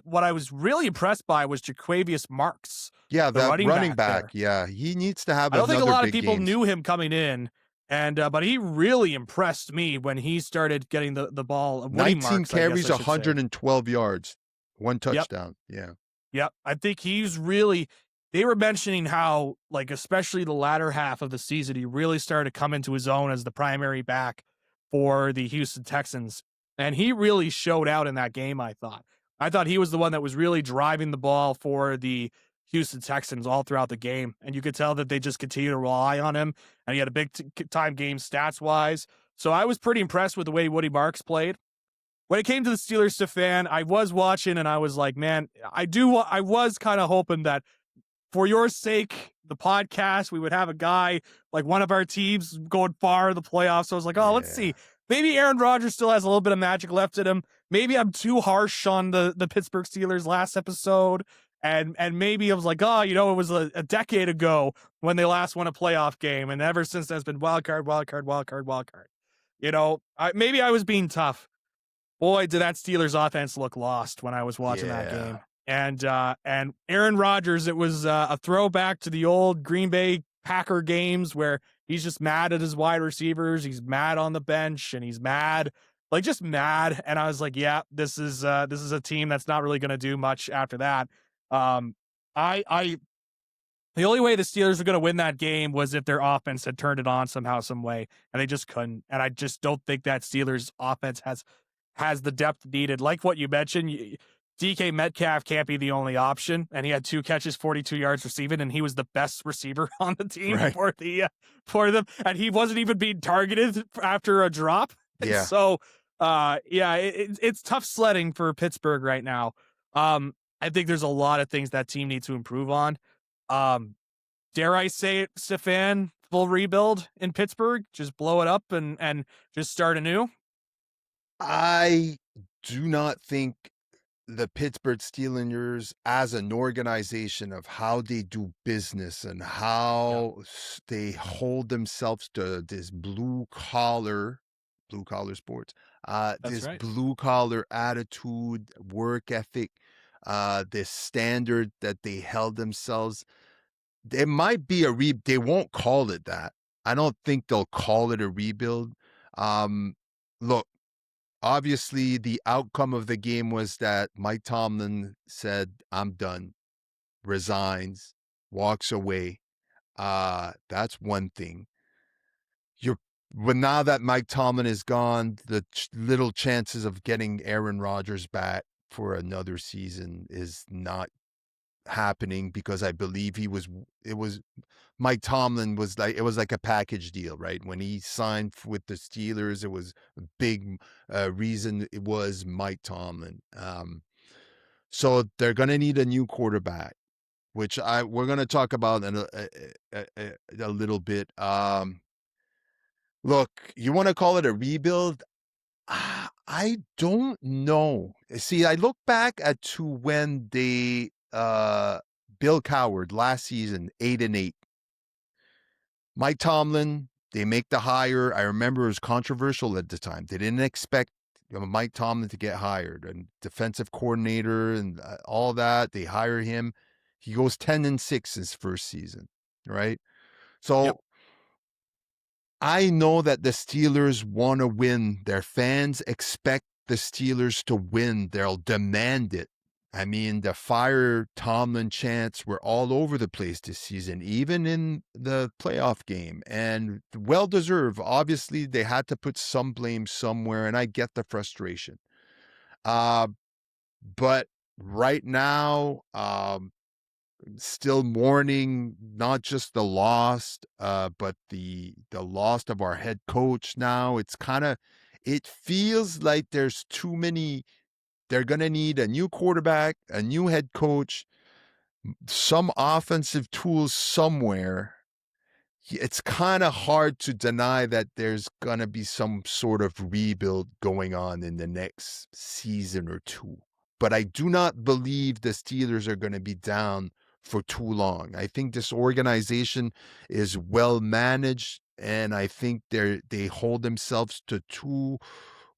what I was really impressed by was Jaquavius Marks, Yeah, the that running running back back. there. Yeah, he needs to have I don't think a another lot of big people games. knew him coming in. And but he really impressed me when he started getting the ball Woody 19 marks, I guess carries, I should say. 112 yards, one Yep. touchdown. Yeah. Yep. I think he's really they were mentioning how, like, especially the latter half of the season, he really started to come into his own as the primary back for the Houston Texans. And he really showed out in that game, I thought. I thought he was the one that was really driving the ball for the Houston Texans all throughout the game. And you could tell that they just continue to rely on him. And he had a big time game stats wise. So I was pretty impressed with the way Woody Marks played. When it came to the Steelers, Stefan, I was watching and I was like, man, I was kind of hoping that for your sake, the podcast, we would have a guy like one of our teams going far in the playoffs. So I was like, oh, let's Yeah. see. Maybe Aaron Rodgers still has a little bit of magic left in him. Maybe I'm too harsh on the Pittsburgh Steelers last episode. And maybe I was like, oh, it was a decade ago when they last won a playoff game. And ever since that's been wild card, wild card, wild card, wild card. Maybe I was being tough. Boy, did that Steelers offense look lost when I was watching that Yeah. game. And Aaron Rodgers, it was a throwback to the old Green Bay Packer games where he's just mad at his wide receivers, he's mad on the bench, and he's mad, like just mad. And I was like, yeah, this is a team that's not really going to do much after that. Um, I the only way the Steelers were going to win that game was if their offense had turned it on somehow, some way, and they just couldn't. And I just don't think that Steelers offense has the depth needed. Like what you mentioned, DK Metcalf can't be the only option, and he had 2 catches, 42 yards receiving, and he was the best receiver on the team Right. for them, and he wasn't even being targeted after a drop. And Yeah. so, it's tough sledding for Pittsburgh right now. I think there's a lot of things that team needs to improve on. Dare I say it, Stefan? Full rebuild in Pittsburgh, just blow it up and just start anew. I do not think the Pittsburgh Steelers as an organization of how they do business and Yeah, how they hold themselves to this blue collar sports, that's this right. blue collar attitude, work ethic, this standard that they held themselves. It might be they won't call it that. I don't think they'll call it a rebuild. Look, obviously, the outcome of the game was that Mike Tomlin said, "I'm done," resigns, walks away. That's one thing. You're but now that Mike Tomlin is gone, the little chances of getting Aaron Rodgers back for another season is not happening because I believe it was Mike Tomlin was like it was like a package deal, right? When he signed with the Steelers, it was a big reason it was Mike Tomlin. So they're gonna need a new quarterback, which we're gonna talk about in a little bit. Look, you want to call it a rebuild? I don't know. See, I look back at to when they Bill Coward last season, 8-8. Mike Tomlin, they make the hire. I remember it was controversial at the time. They didn't expect Mike Tomlin to get hired and defensive coordinator and all that. They hire him. He goes 10-6 his first season, right? Yep. So I know that the Steelers want to win. Their fans expect the Steelers to win. They'll demand it. I mean, the fire Tomlin chants were all over the place this season, even in the playoff game, and well deserved. Obviously, they had to put some blame somewhere, and I get the frustration. Uh, but right now, still mourning not just the loss, but the loss of our head coach now. It feels like there's too many. They're going to need a new quarterback, a new head coach, some offensive tools somewhere. It's kind of hard to deny that there's going to be some sort of rebuild going on in the next season or two. But I do not believe the Steelers are going to be down for too long. I think this organization is well managed, and I think they hold themselves to too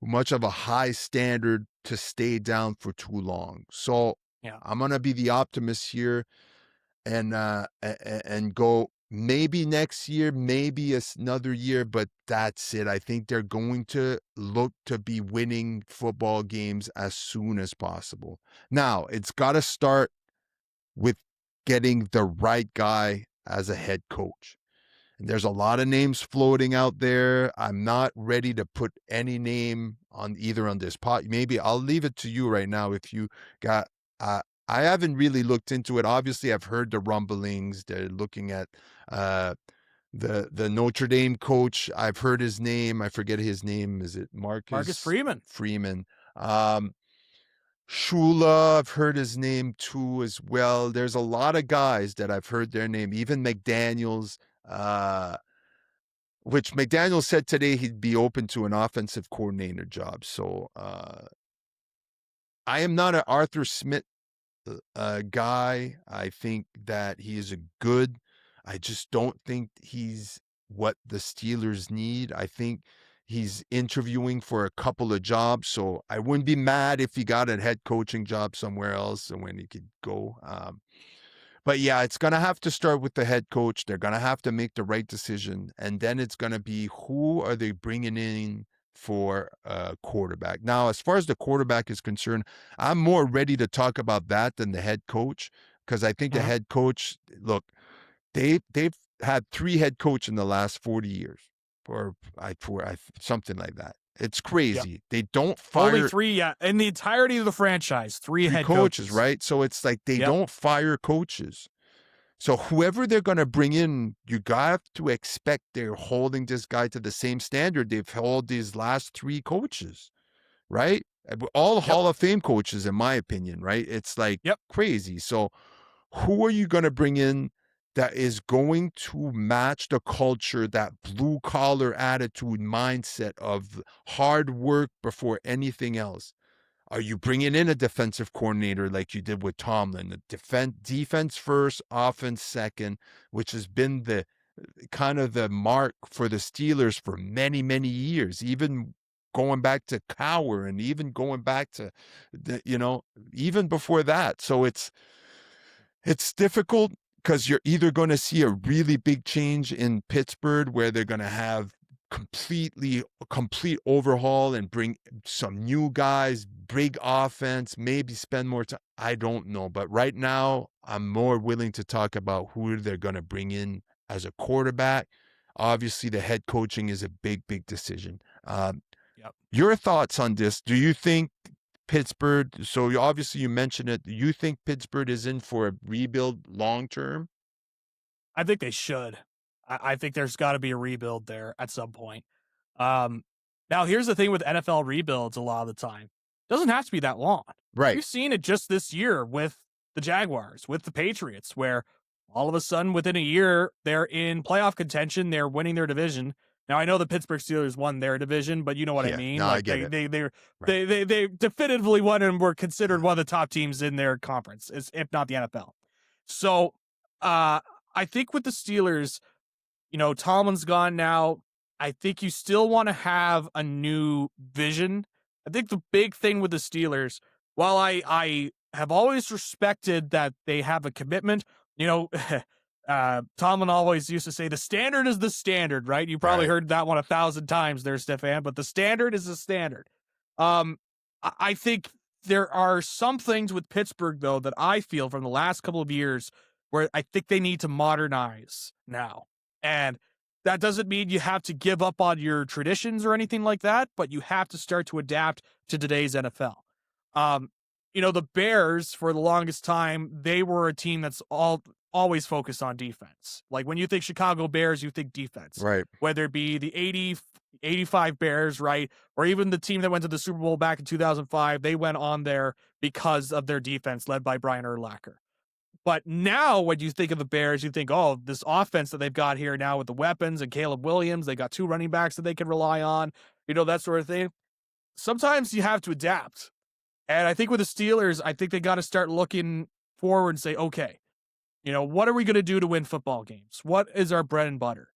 much of a high standard to stay down for too long. So Yeah. I'm going to be the optimist here and go maybe next year, maybe another year, but that's it. I think they're going to look to be winning football games as soon as possible. Now, it's got to start with getting the right guy as a head coach. And there's a lot of names floating out there. I'm not ready to put any name on either on this pot. Maybe I'll leave it to you right now if you got I haven't really looked into it. Obviously, I've heard the rumblings. They're looking at uh the Notre Dame coach. I've heard his name. I forget his name. Is it Marcus Marcus Freeman. Freeman? Um Shula, I've heard his name too as well. There's a lot of guys that I've heard their name, even McDaniels, which McDaniels said today he'd be open to an offensive coordinator job. So I am not an Arthur Smith guy. I think that he is a good. I just don't think he's what the Steelers need. I think he's interviewing for a couple of jobs, so I wouldn't be mad if he got a head coaching job somewhere else and when he could go. But yeah, it's going to have to start with the head coach. They're going to have to make the right decision. And then it's going to be who are they bringing in for a quarterback. Now, as far as the quarterback is concerned, I'm more ready to talk about that than the head coach because I think the Mhm. head coach, look, they've had 3 head coach in the last 40 years or something like that. It's Yep. crazy. They don't Only fire 3, yeah. In the entirety of the franchise, 3 3 head coaches, coaches. right? So it's like they Yep. don't fire coaches. So whoever they're going to bring in, you got to expect they're holding this guy to the same standard they've held these last 3 coaches, right? All Yep. Hall of Fame coaches, in my opinion, right? It's like Yep. crazy. So who are you going to bring in that is going to match the culture, that blue collar attitude mindset of hard work before anything else? Are you bringing in a defensive coordinator like you did with Tomlin? The defense first, offense second, which has been the kind of the mark for the Steelers for many, many years, even going back to Cower and even going back to even before that. So it's difficult because you're either going to see a really big change in Pittsburgh where they're going to have complete overhaul and bring some new guys, big offense, maybe spend more time. I don't know. But right now, I'm more willing to talk about who they're going to bring in as a quarterback. Obviously, the head coaching is a big, big decision. Yep. Your thoughts on this? Do you think Pittsburgh, so obviously you mentioned it, do you think Pittsburgh is in for a rebuild long term? I think they should. I think there's got to be a rebuild there at some point. Um, Now here's the thing with NFL rebuilds. A lot of the time, it doesn't have to be that long. Right. We've seen it just this year with the Jaguars, with the Patriots, where all of a sudden within a year they're in playoff contention. They're winning their division. Now I know the Pittsburgh Steelers won their division, but you know what I Yeah. mean. No, I Like get it. Right. they definitively won and were considered one of the top teams in their conference, if not the NFL. So I think with the Steelers, Tomlin's gone now. I think you still want to have a new vision. I think the big thing with the Steelers, while I have always respected that they have a commitment, you know, Tomlin always used to say the standard is the standard, right? You probably Right. heard that one 1,000 times there, Stefan, but the standard is the standard. I think there are some things with Pittsburgh, though, that I feel from the last couple of years where I think they need to modernize now. And that doesn't mean you have to give up on your traditions or anything like that, but you have to start to adapt to today's NFL. Um, the Bears for the longest time, they were a team that's always focused on defense. Like when you think Chicago Bears, you think defense. Right. Whether it be the 85 Bears, right? Or even the team that went to the Super Bowl back in 2005, they went on there because of their defense led by Brian Urlacher. But now when you think of the Bears, you think, oh, this offense that they've got here now with the weapons and Caleb Williams, they got 2 running backs that they can rely on, that sort of thing. Sometimes you have to adapt. And I think with the Steelers, I think they got to start looking forward and say, okay, what are we going to do to win football games? What is our bread and butter?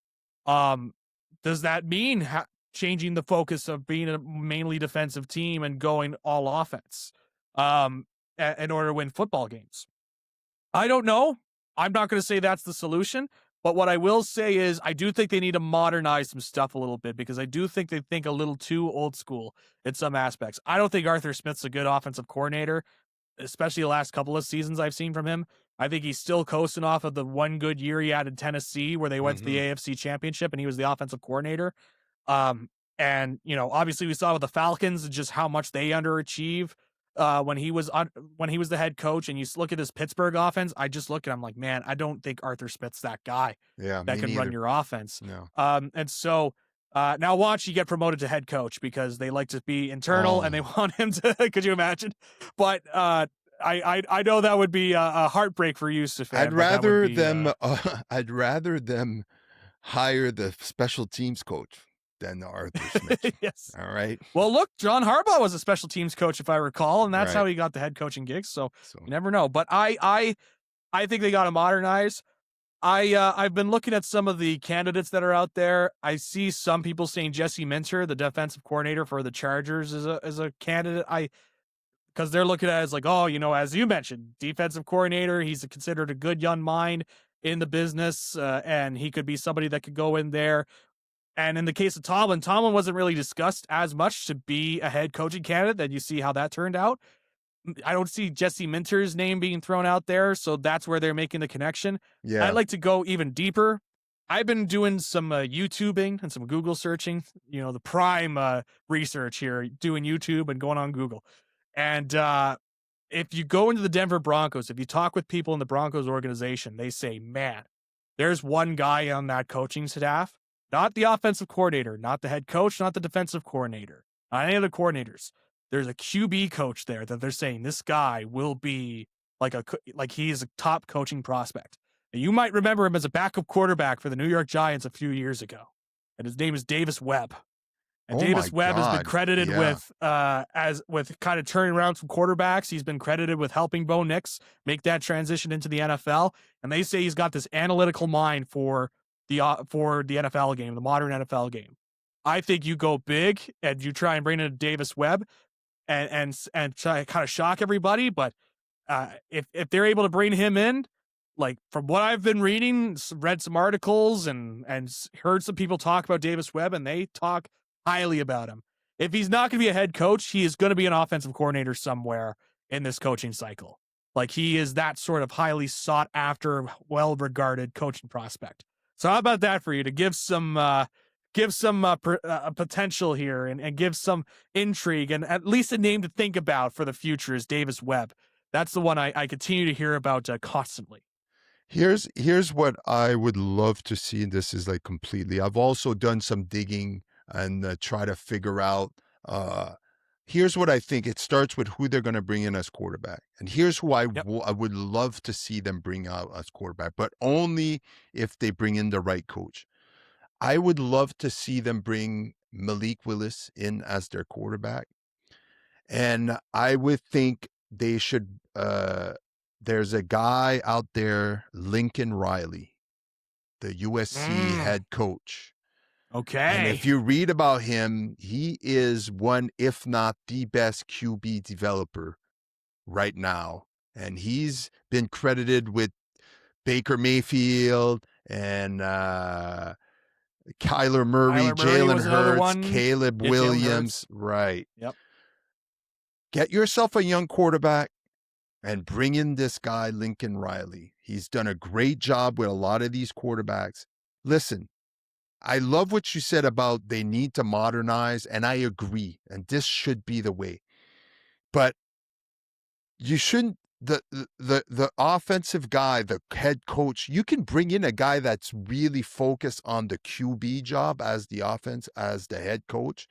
Does that mean changing the focus of being a mainly defensive team and going all offense in order to win football games? I don't know. I'm not going to say that's the solution, But what I will say is I do think they need to modernize some stuff a little bit because I do think they think a little too old school in some aspects. I don't think Arthur Smith's a good offensive coordinator, especially the last couple of seasons I've seen from him. I think he's still coasting off of the one good year he had in Tennessee where they went to the Mm-hmm. AFC Championship and he was the offensive coordinator. Um, and obviously we saw with the Falcons just how much they underachieve when he was the head coach. And you look at this Pittsburgh offense, I just look at him like, man, I don't think Arthur Smith's that guy Yeah, that me can run neither. your offense. No. And so now watch you get promoted to head coach because they like to be internal and they Oh, want him to. Could you imagine? But I know that would be a heartbreak for you, I'd Stefan. But that would rather be them. I'd rather them hire the special teams coach than Arthur Smith. yes. All right. Well, look, John Harbaugh was a special teams coach, if I recall, and that's how Right. he got the head coaching gigs. So So you never know. But I think they got to modernize. I've been looking at some of the candidates that are out there. I see some people saying Jesse Minter, the defensive coordinator for the Chargers, is a candidate. Because they're looking at it as like, oh, as you mentioned, defensive coordinator. He's considered a good young mind in the business, and he could be somebody that could go in there. And in the case of Tomlin wasn't really discussed as much to be a head coaching candidate. Then you see how that turned out. I don't see Jesse Minter's name being thrown out there, so that's where they're making the connection. I'd yeah, like to go even deeper. I've been doing some YouTubing and some Google searching, the prime research here, doing YouTube and going on Google. And if you go into the Denver Broncos, if you talk with people in the Broncos organization, they say, man, there's one guy on that coaching staff, not the offensive coordinator, not the head coach, not the defensive coordinator, not any of the coordinators. There's a QB coach there that they're saying this guy will be like he is a top coaching prospect. And you might remember him as a backup quarterback for the New York Giants a few years ago. And his name is Davis Webb. And oh my Davis Webb has been God, credited yeah, with kind of turning around some quarterbacks. He's been credited with helping Bo Nix make that transition into the NFL. And they say he's got this analytical mind for the NFL game, the modern NFL game. I think you go big and you try and bring in Davis Webb and try kind of shock everybody. But if they're able to bring him in, like from what I've been reading, read some articles and heard some people talk about Davis Webb, and they talk highly about him. If he's not going to be a head coach, he is going to be an offensive coordinator somewhere in this coaching cycle. Like he is that sort of highly sought after, well regarded coaching prospect. So how about that for you to give some potential here and give some intrigue and at least a name to think about for the future is Davis Webb. That's the one I continue to hear about constantly. here's what I would love to see, and this is like completely. I've also done some digging and try to figure out. Here's what I think. It starts with who they're going to bring in as quarterback, and here's who Yep. I would love to see them bring out as quarterback, but only if they bring in the right coach. I would love to see them bring Malik Willis in as their quarterback. And I would think they should there's a guy out there, Lincoln Riley, the USC Mm, head coach. And if okay. you read about him, he is one, if not the best QB developer right now. And he's been credited with Baker Mayfield and Kyler Murray, Kyler Murray Jalen was another Hurts, one. Caleb Yeah, Jalen Williams. Hurts. Right. Yep. Get yourself a young quarterback and bring in this guy, Lincoln Riley. He's done a great job with a lot of these quarterbacks. Listen, I love what you said about they need to modernize, and I agree. And this should be the way. But you shouldn't the offensive guy, the head coach, you can bring in a guy that's really focused on the QB job as the offense, as the head coach.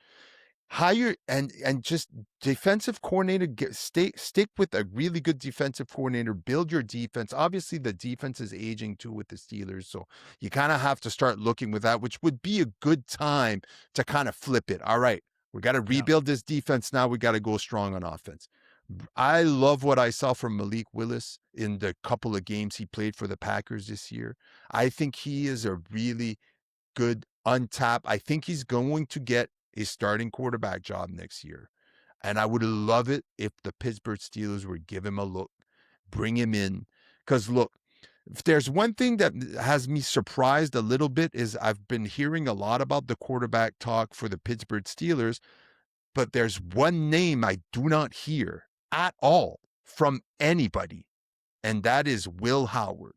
Hire and just defensive coordinator, stick with a really good defensive coordinator, build your defense. Obviously the defense is aging too with the Steelers, so you kind of have to start looking with that, which would be a good time to kind of flip it. All right, we got to Yeah. rebuild this defense now, we got to go strong on offense. I love what I saw from Malik Willis in the couple of games he played for the Packers this year. I think he is a really good untapped. I think he's going to get a starting quarterback job next year. And I would love it if the Pittsburgh Steelers would give him a look, bring him in. Because look, if there's one thing that has me surprised a little bit is I've been hearing a lot about the quarterback talk for the Pittsburgh Steelers, but there's one name I do not hear at all from anybody, and that is Will Howard.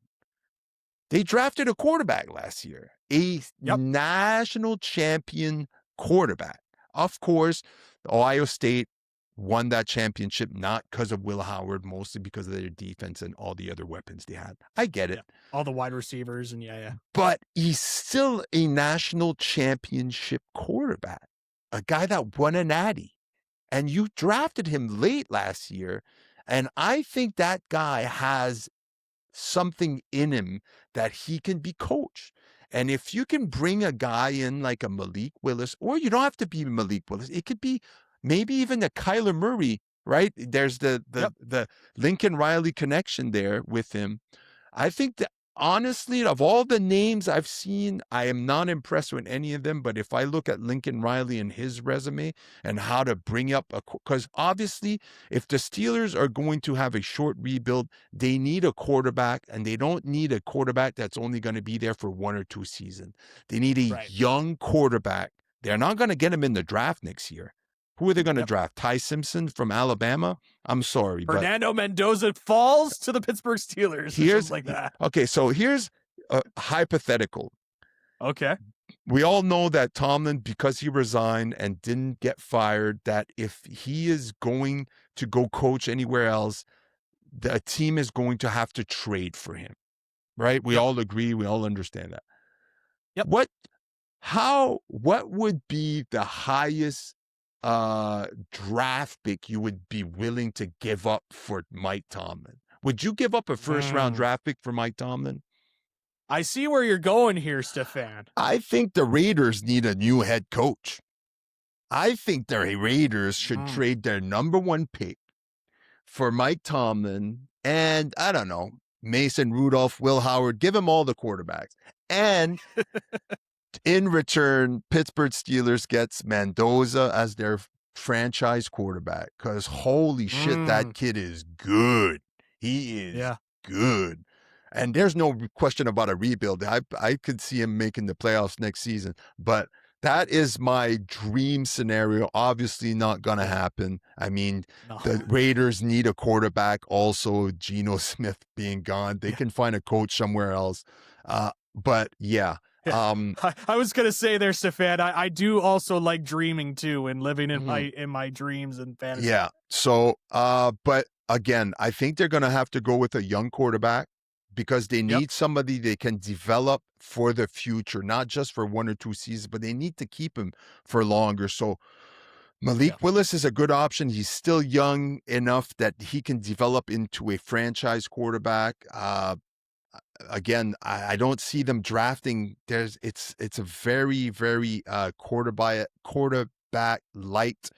They drafted a quarterback last year, a Yep. national champion quarterback. Of course, Ohio State won that championship not because of Will Howard, mostly because of their defense and all the other weapons they had. I get it. Yeah. All the wide receivers and yeah. But he's still a national championship quarterback, a guy that won a natty. And you drafted him late last year. And I think that guy has something in him that he can be coached. And if you can bring a guy in like a Malik Willis, or you don't have to be Malik Willis, it could be maybe even a Kyler Murray, right? There's the Lincoln Riley connection there with him. I think that honestly, of all the names I've seen, I am not impressed with any of them. But if I look at Lincoln Riley and his resume and how to bring up because obviously, if the Steelers are going to have a short rebuild, they need a quarterback, and they don't need a quarterback that's only going to be there for 1 or 2 seasons. They need a young quarterback. They're not going to get him in the draft next year. Who are they going to draft? Ty Simpson from Alabama? I'm sorry, Fernando Mendoza falls to the Pittsburgh Steelers. Here's like that. Okay, so here's a hypothetical. Okay. We all know that Tomlin, because he resigned and didn't get fired, that if he is going to go coach anywhere else, the team is going to have to trade for him, right? We all agree. We all understand that. Yep. What would be the highest draft pick you would be willing to give up for Mike Tomlin? Would you give up a first-round draft pick for Mike Tomlin? I see where you're going here, Stefan. I think the Raiders need a new head coach. I think the Raiders should trade their number 1 pick for Mike Tomlin and, I don't know, Mason Rudolph, Will Howard, give them all the quarterbacks. And in return, Pittsburgh Steelers gets Mendoza as their franchise quarterback because holy shit, that kid is good. He is good. And there's no question about a rebuild. I could see him making the playoffs next season, but that is my dream scenario. Obviously not going to happen. I mean, the Raiders need a quarterback. Also, Geno Smith being gone. They can find a coach somewhere else. But yeah. I was gonna say there, Stefan. I do also like dreaming too and living in my dreams and fantasy. Yeah. So, but again, I think they're gonna have to go with a young quarterback because they need somebody they can develop for the future, not just for 1 or 2 seasons, but they need to keep him for longer. So Malik Willis is a good option. He's still young enough that he can develop into a franchise quarterback. Again, I don't see them drafting. It's a very, very quarterback light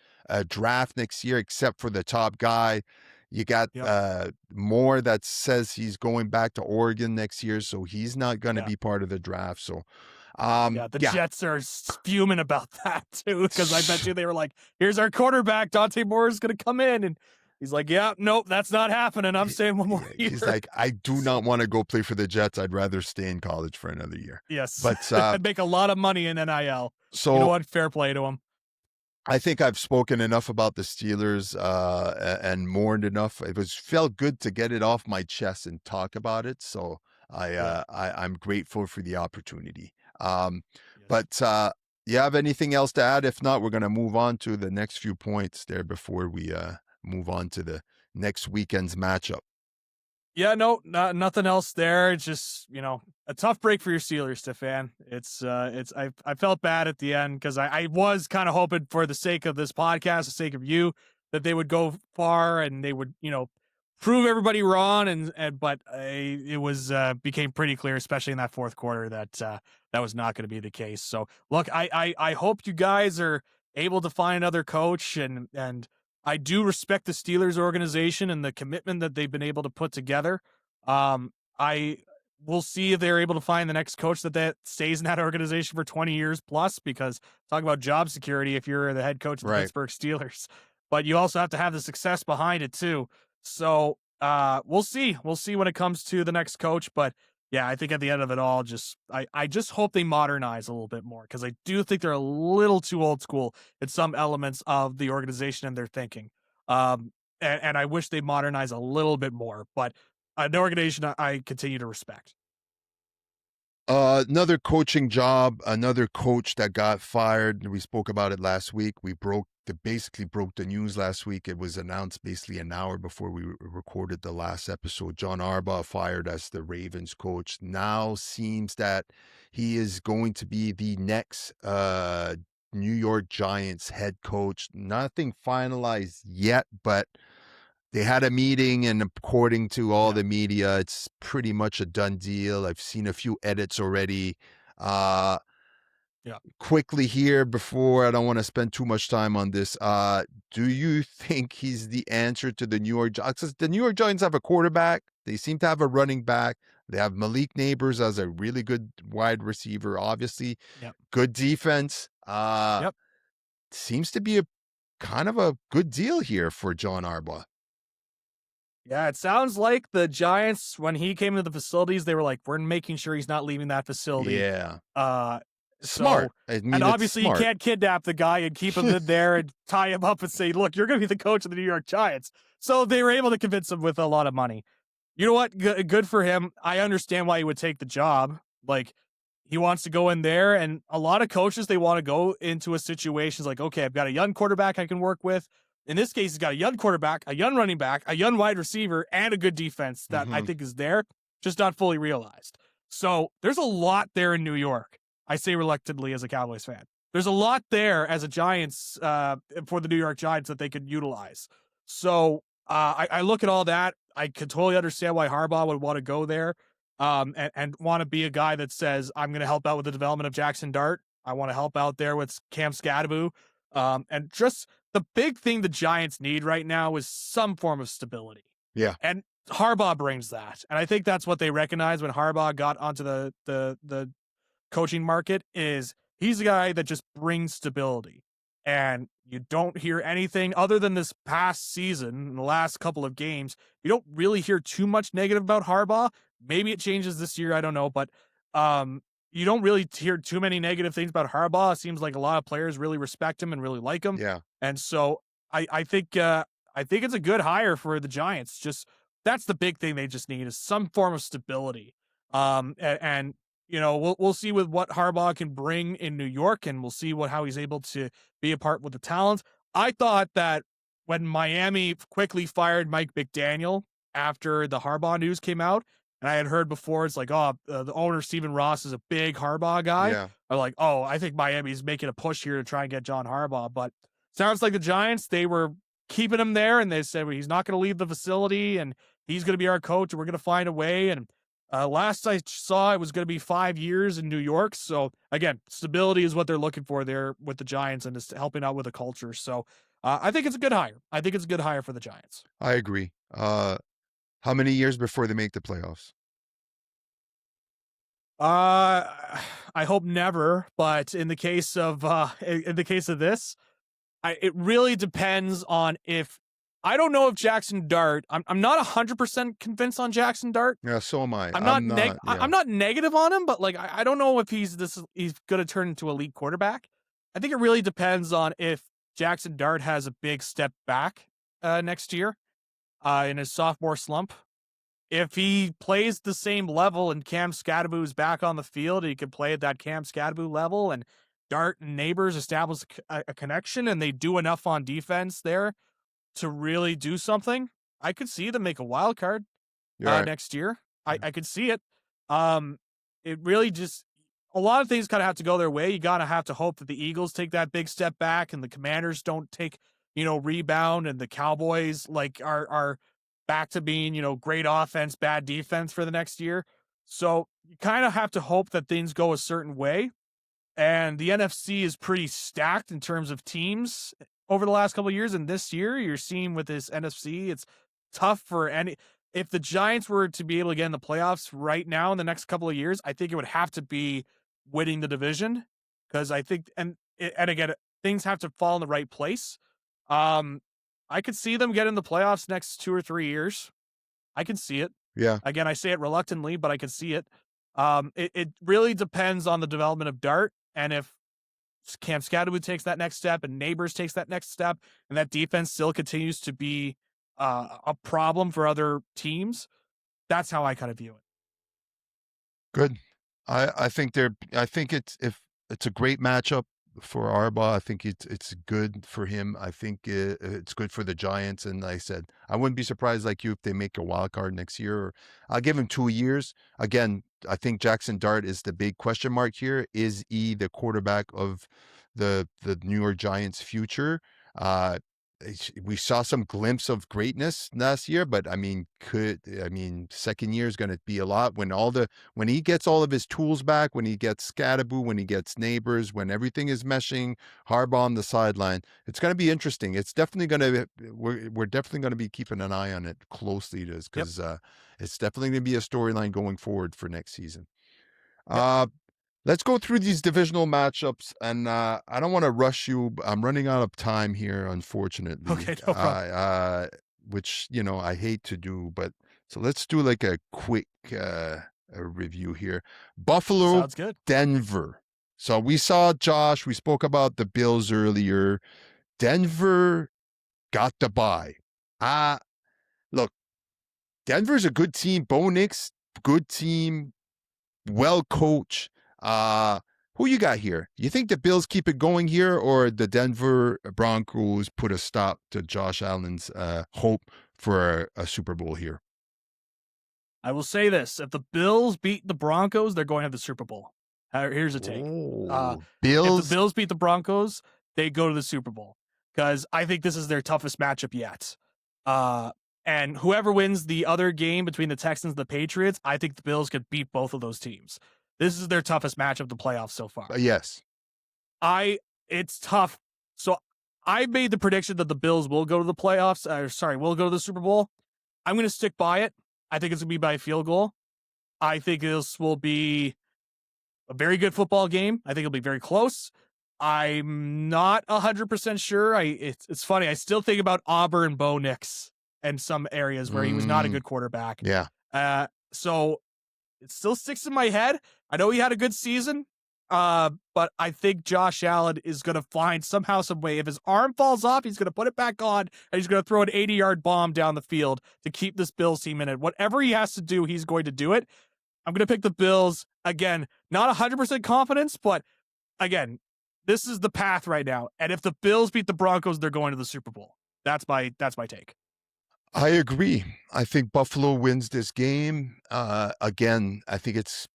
draft next year, except for the top guy. You got Moore that says he's going back to Oregon next year, so he's not going to be part of the draft. So, the Jets are fuming about that too, because I bet you they were like, "Here's our quarterback, Dante Moore is going to come in," and he's like, "Yeah, nope, that's not happening. I'm staying 1 more year." He's like, "I do not want to go play for the Jets. I'd rather stay in college for another year." Yes, but I'd make a lot of money in NIL. So you know what? Fair play to him. I think I've spoken enough about the Steelers and mourned enough. Felt good to get it off my chest and talk about it. So I'm grateful for the opportunity. But you have anything else to add? If not, we're going to move on to the next few points there before we move on to the next weekend's matchup. Yeah, no, nothing else there. It's just, a tough break for your Steelers, Stefan. I felt bad at the end because I was kind of hoping for the sake of this podcast, the sake of you, that they would go far and they would, prove everybody wrong. But it became pretty clear, especially in that fourth quarter, that that was not going to be the case. So look, I hope you guys are able to find another coach and I do respect the Steelers organization and the commitment that they've been able to put together. I will see if they're able to find the next coach that stays in that organization for 20 years plus, because talk about job security if you're the head coach of the Pittsburgh Steelers. But you also have to have the success behind it too. So We'll see. We'll see when it comes to the next coach, but yeah, I think at the end of it all, I just hope they modernize a little bit more because I do think they're a little too old school in some elements of the organization and their thinking. And I wish they modernize a little bit more, but an organization I continue to respect. Another coaching job, another coach that got fired. We spoke about it last week. Basically broke the news last week. It was announced basically an hour before we recorded the last episode. John Harbaugh fired as the Ravens coach. Now seems that he is going to be the next New York Giants head coach. Nothing finalized yet, but they had a meeting, and according to all Yeah. the media, it's pretty much a done deal. I've seen a few edits already. Uh, Yeah. Quickly here before I don't want to spend too much time on this. Do you think he's the answer to the New York Giants? 'Cause the New York Giants have a quarterback. They seem to have a running back. They have Malik Neighbors as a really good wide receiver, obviously. Yep. Good defense. Yep. Seems to be a kind of a good deal here for John Harbaugh. Yeah, it sounds like the Giants, when he came to the facilities, they were like, "We're making sure he's not leaving that facility." Yeah. Uh, Smart. so I and mean, it's obviously you smart. can't kidnap the guy and keep him in there and tie him up and say, "Look, you're going to be the coach of the New York Giants." So they were able to convince him with a lot of money. You know what? Good for him. I understand why he would take the job. Like, he wants to go in there, and a lot of coaches, they want to go into a situation like, okay, I've got a young quarterback I can work with. In this case, he's got a young quarterback, a young running back, a young wide receiver, and a good defense that I Mhm. think is there, just not fully realized. So there's a lot there in New York. I say reluctantly as a Cowboys fan. There's a lot there as a Giants for the New York Giants that they could utilize. So I look at all that. I could totally understand why Harbaugh would want to go there and want to be a guy that says, I'm going to help out with the development of Jackson Dart. I want to help out there with Cam Scadaboo. And just the big thing the Giants need right now is some form of stability. Yeah. And Harbaugh brings that. And I think that's what they recognized when Harbaugh got onto the coaching market is he's a guy that just brings stability. And you don't hear anything other than this past season, the last couple of games. You don't really hear too much negative about Harbaugh. Maybe it changes this year. I don't know. But you don't really hear too many negative things about Harbaugh. It seems like a lot of players really respect him and really like him. Yeah. And so I think it's a good hire for the Giants. Just that's the big thing they just need is some form of stability. And you know, we'll see with what Harbaugh can bring in New York, and we'll see how he's able to be a part with the talent. I thought that when Miami quickly fired Mike McDaniel after the Harbaugh news came out, and I had heard before, it's like, oh, the owner Stephen Ross is a big Harbaugh guy. Yeah. I'm like, oh, I think Miami's making a push here to try and get John Harbaugh. But sounds like the Giants, they were keeping him there, and they said well, he's not going to leave the facility, and he's going to be our coach, and we're going to find a way. And last I saw, it was going to be 5 years in New York. So again, stability is what they're looking for there with the Giants, and just helping out with the culture. So I think it's a good hire. I think it's a good hire for the Giants. I agree. How many years before they make the playoffs? Uh, I hope never, but in the case of this, it really depends on if I don't know if Jackson Dart. I'm not 100% convinced on Jackson Dart. Yeah, so am I. I'm not I'm not. Yeah. I'm not negative on him, but like I don't know if he's going to turn into a elite quarterback. I think it really depends on if Jackson Dart has a big step back next year in his sophomore slump. If he plays the same level and Cam Scadaboo's back on the field, he can play at that Cam Scadaboo level, and Dart and Neighbors establish a connection, and they do enough on defense there to really do something. I could see them make a wild card You're right. next year. Yeah. I could see it. Um, it really just a lot of things kind of have to go their way. You gotta have to hope that the Eagles take that big step back and the Commanders don't take rebound, and the Cowboys are back to being great offense, bad defense for the next year. So you kind of have to hope that things go a certain way. And the NFC is pretty stacked in terms of teams over the last couple of years. And this year, you're seeing with this NFC, it's tough for any. If the Giants were to be able to get in the playoffs right now in the next couple of years, I think it would have to be winning the division because I think, and again, things have to fall in the right place. Um, I could see them get in the playoffs next 2 or 3 years. I can see it. Yeah. Again, I say it reluctantly, but I can see it. It really depends on the development of Dart, and if Cam Scatterwood takes that next step and Neighbors takes that next step, and that defense still continues to be a problem for other teams. That's how I kind of view it. Good. I think it's a great matchup for Arbaugh. I think it's good for him. I think it's good for the Giants. And like I said, I wouldn't be surprised like you if they make a wild card next year. Or I'll give him 2 years. Again, I think Jackson Dart is the big question mark here. Is he the quarterback of the New York Giants' future? Uh, we saw some glimpse of greatness last year, but second year is going to be a lot when he gets all of his tools back, when he gets Scatteraboo, when he gets Neighbors, when everything is meshing, Harbaugh on the sideline, it's going to be interesting. It's definitely going to we're definitely going to be keeping an eye on it closely, Yep. because it's definitely going to be a storyline going forward for next season. Yep. Uh, Let's go through these divisional matchups, and I don't want to rush you. I'm running out of time here, unfortunately. Okay. No problem. Which I hate to do, but so let's do like a quick a review here. Buffalo, Sounds good. Denver. So we saw Josh. We spoke about the Bills earlier. Denver got the bye. Look, Denver's a good team. Bo Nix, good team, well coached. Who you got here? You think the Bills keep it going here, or the Denver Broncos put a stop to Josh Allen's hope for a Super Bowl here? I will say this: if the Bills beat the Broncos, they're going to the Super Bowl. Here's a take. Oh, If the Bills. Bills beat the Broncos, they go to the Super Bowl because I think this is their toughest matchup yet. And whoever wins the other game between the Texans and the Patriots, I think the Bills could beat both of those teams. This is their toughest matchup of the playoffs so far. Yes. It's tough. So I made the prediction that the Bills will go to the playoffs. Will go to the Super Bowl. I'm going to stick by it. I think it's going to be by a field goal. I think this will be a very good football game. I think it'll be very close. I'm not 100% sure. It's funny. I still think about Auburn Bo Nix in some areas where he was not a good quarterback. Yeah. So it still sticks in my head. I know he had a good season, but I think Josh Allen is going to find somehow, some way. If his arm falls off, he's going to put it back on, and he's going to throw an 80-yard bomb down the field to keep this Bills team in it. Whatever he has to do, he's going to do it. I'm going to pick the Bills. Again, not 100% confidence, but again, this is the path right now. And if the Bills beat the Broncos, they're going to the Super Bowl. That's my take. I agree. I think Buffalo wins this game. Again, I think it's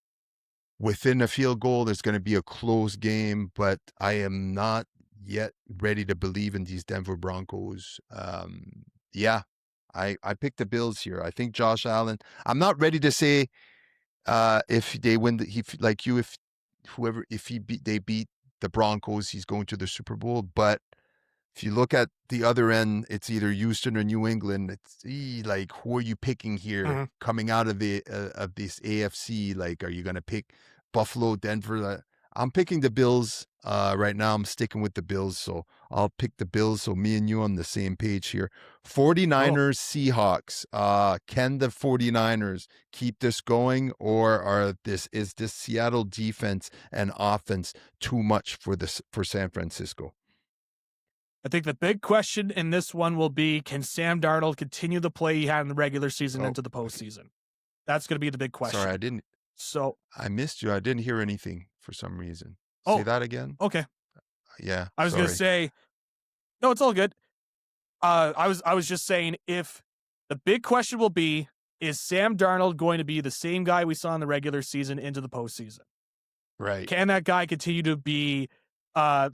within a field goal. There's going to be a close game, but I am not yet ready to believe in these Denver Broncos. Yeah, I picked the Bills here. I think Josh Allen. I'm not ready to say if they win they beat the Broncos, he's going to the Super Bowl. But if you look at the other end, it's either Houston or New England. It's like, who are you picking here coming out of this AFC? Like, are you going to pick Buffalo, Denver? I'm picking the Bills right now. I'm sticking with the Bills, so I'll pick the Bills. So me and you on the same page here. 49ers, Seahawks. Can the 49ers keep this going, or is this Seattle defense and offense too much for San Francisco? I think the big question in this one will be, can Sam Darnold continue the play he had in the regular season into the postseason? That's going to be the big question. Sorry, I missed you. I didn't hear anything for some reason. Say that again. Okay. Yeah. I was going to say, no, it's all good. I was just saying, if the big question will be, is Sam Darnold going to be the same guy we saw in the regular season into the postseason? Right. Can that guy continue to be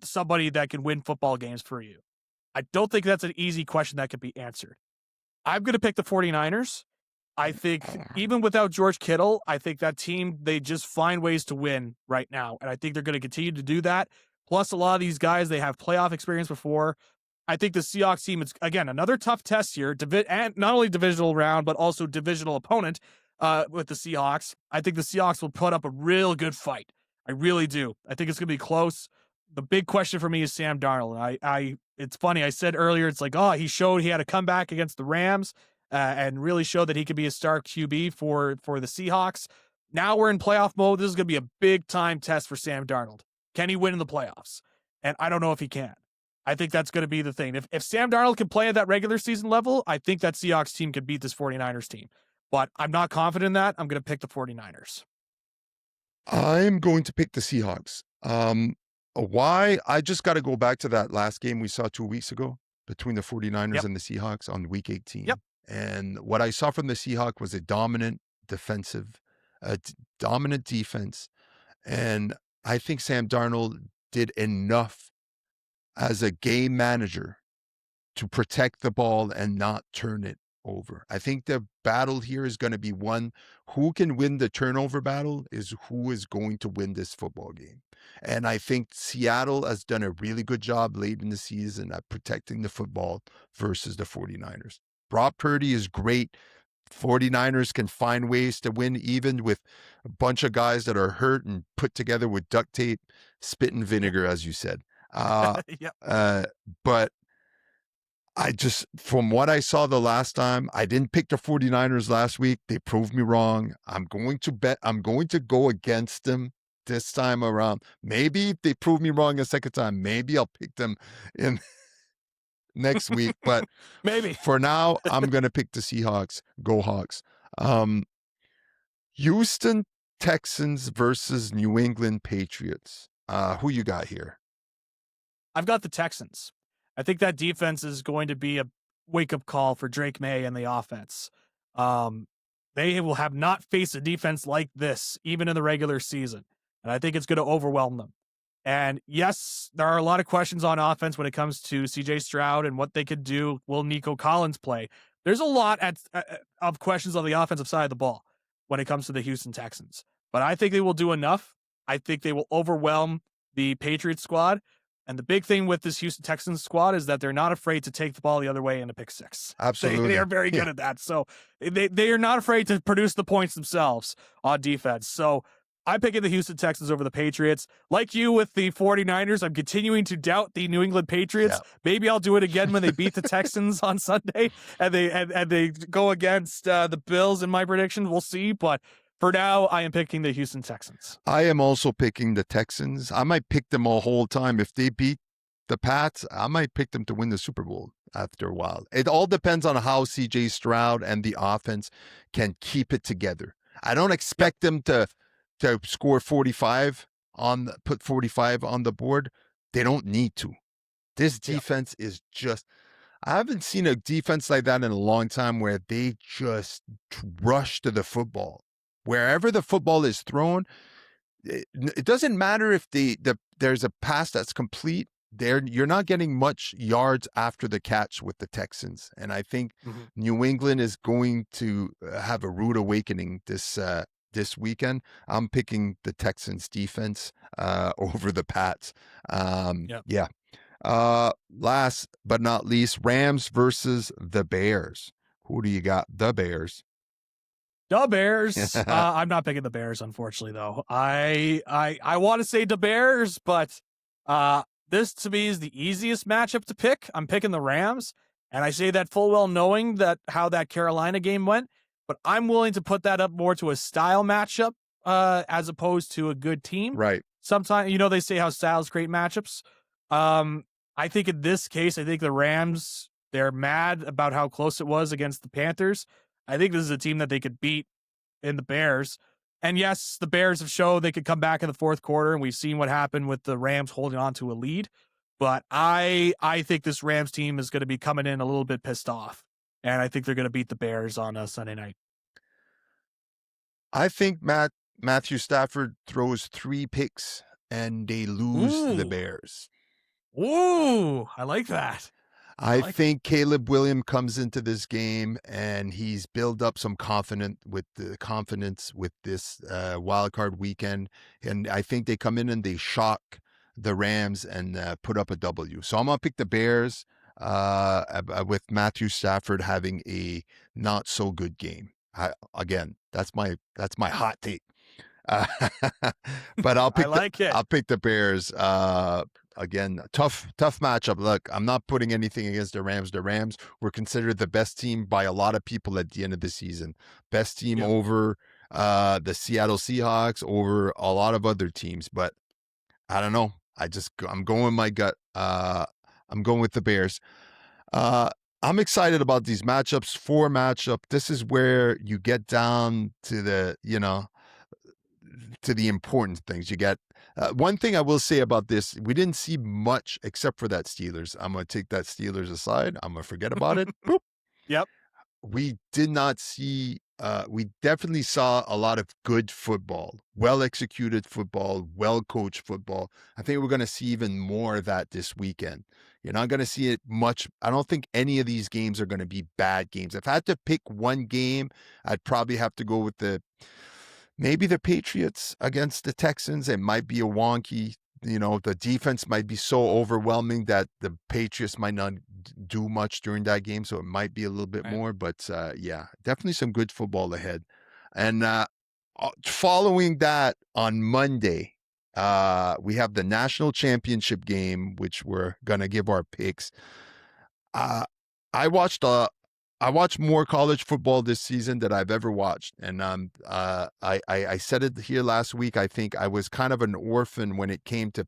somebody that can win football games for you? I don't think that's an easy question that could be answered. I'm going to pick the 49ers. I think even without George Kittle, I think that team, they just find ways to win right now. And I think they're going to continue to do that. Plus, a lot of these guys, they have playoff experience before. I think the Seahawks team is, again, another tough test here, and not only divisional round, but also divisional opponent with the Seahawks. I think the Seahawks will put up a real good fight. I really do. I think it's going to be close. The big question for me is Sam Darnold. It's funny. I said earlier, it's like, he showed he had a comeback against the Rams. and really showed that he could be a star QB for the Seahawks. Now we're in playoff mode. This is going to be a big time test for Sam Darnold. Can he win in the playoffs? And I don't know if he can. I think that's going to be the thing. If Sam Darnold can play at that regular season level, I think that Seahawks team could beat this 49ers team. But I'm not confident in that. I'm going to pick the 49ers. I'm going to pick the Seahawks. Why? I just got to go back to that last game we saw 2 weeks ago between the 49ers Yep. and the Seahawks on week 18. Yep. And what I saw from the Seahawks was a dominant dominant defense. And I think Sam Darnold did enough as a game manager to protect the ball and not turn it over. I think the battle here is going to be one who can win the turnover battle is who is going to win this football game. And I think Seattle has done a really good job late in the season at protecting the football versus the 49ers. Brock Purdy is great. 49ers can find ways to win even with a bunch of guys that are hurt and put together with duct tape, spit and vinegar, as you said. Yep. But I just, from what I saw the last time, I didn't pick the 49ers last week. They proved me wrong. I'm going to go against them this time around. Maybe if they prove me wrong a second time, maybe I'll pick them in next week. But maybe for now, I'm going to pick the Seahawks. Go Hawks. Houston Texans versus New England Patriots. Who you got here? I've got the Texans. I think that defense is going to be a wake-up call for Drake May and the offense. They will have not faced a defense like this, even in the regular season. And I think it's going to overwhelm them. And yes, there are a lot of questions on offense when it comes to CJ Stroud and what they could do. Will Nico Collins play? There's a lot of questions on the offensive side of the ball when it comes to the Houston Texans. But I think they will do enough. I think they will overwhelm the Patriots squad. And the big thing with this Houston Texans squad is that they're not afraid to take the ball the other way in a pick six. Absolutely. They are very good at that. So they are not afraid to produce the points themselves on defense. So I'm picking the Houston Texans over the Patriots. Like you with the 49ers, I'm continuing to doubt the New England Patriots. Yeah. Maybe I'll do it again when they beat the Texans on Sunday and they go against the Bills in my prediction. We'll see. But for now, I am picking the Houston Texans. I am also picking the Texans. I might pick them a whole time. If they beat the Pats, I might pick them to win the Super Bowl after a while. It all depends on how CJ Stroud and the offense can keep it together. I don't expect them to score 45 put 45 on the board. They don't need to. This defense is just, I haven't seen a defense like that in a long time where they just rush to the football. Wherever the football is thrown, it doesn't matter if there's a pass that's complete. You're not getting much yards after the catch with the Texans. And I think New England is going to have a rude awakening this weekend. I'm picking the Texans defense over the Pats. Yeah. Last but not least, Rams versus the Bears. Who do you got? The Bears. The Bears. I'm not picking the Bears, unfortunately, though. I want to say the Bears, but this to me is the easiest matchup to pick. I'm picking the Rams, and I say that full well knowing that how that Carolina game went, but I'm willing to put that up more to a style matchup as opposed to a good team. Right. Sometimes, they say how styles create matchups. I think in this case, I think the Rams, they're mad about how close it was against the Panthers. I think this is a team that they could beat in the Bears. And yes, the Bears have shown they could come back in the fourth quarter, and we've seen what happened with the Rams holding on to a lead. But I think this Rams team is going to be coming in a little bit pissed off, and I think they're going to beat the Bears on Sunday night. I think Matthew Stafford throws 3 picks, and they lose to the Bears. Ooh, I like that. I think Caleb Williams comes into this game and he's built up some confidence with this wild card weekend. And I think they come in and they shock the Rams and put up a W. So I'm going to pick the Bears with Matthew Stafford having a not so good game. Again, that's my hot take. But I'll pick I'll pick the Bears again, tough matchup. Look, I'm not putting anything against the Rams. The Rams were considered the best team by a lot of people at the end of the season. Best team Yep. over the Seattle Seahawks, over a lot of other teams. But I don't know. I'm going with my gut. I'm going with the Bears. I'm excited about these matchups. 4 matchup. This is where you get down to to the important things. You get one thing I will say about this: we didn't see much except for that Steelers. I'm gonna take that Steelers aside. I'm gonna forget about it. Boop. Yep. We did not see. We definitely saw a lot of good football, well executed football, well coached football. I think we're going to see even more of that this weekend. You're not going to see it much. I don't think any of these games are going to be bad games. If I had to pick one game, I'd probably have to go with maybe the Patriots against the Texans. It might be a wonky, the defense might be so overwhelming that the Patriots might not do much during that game. So it might be a little bit more, but yeah, definitely some good football ahead. And following that on Monday, we have the national championship game, which we're going to give our picks. I watched more college football this season than I've ever watched. And I said it here last week. I think I was kind of an orphan when it came to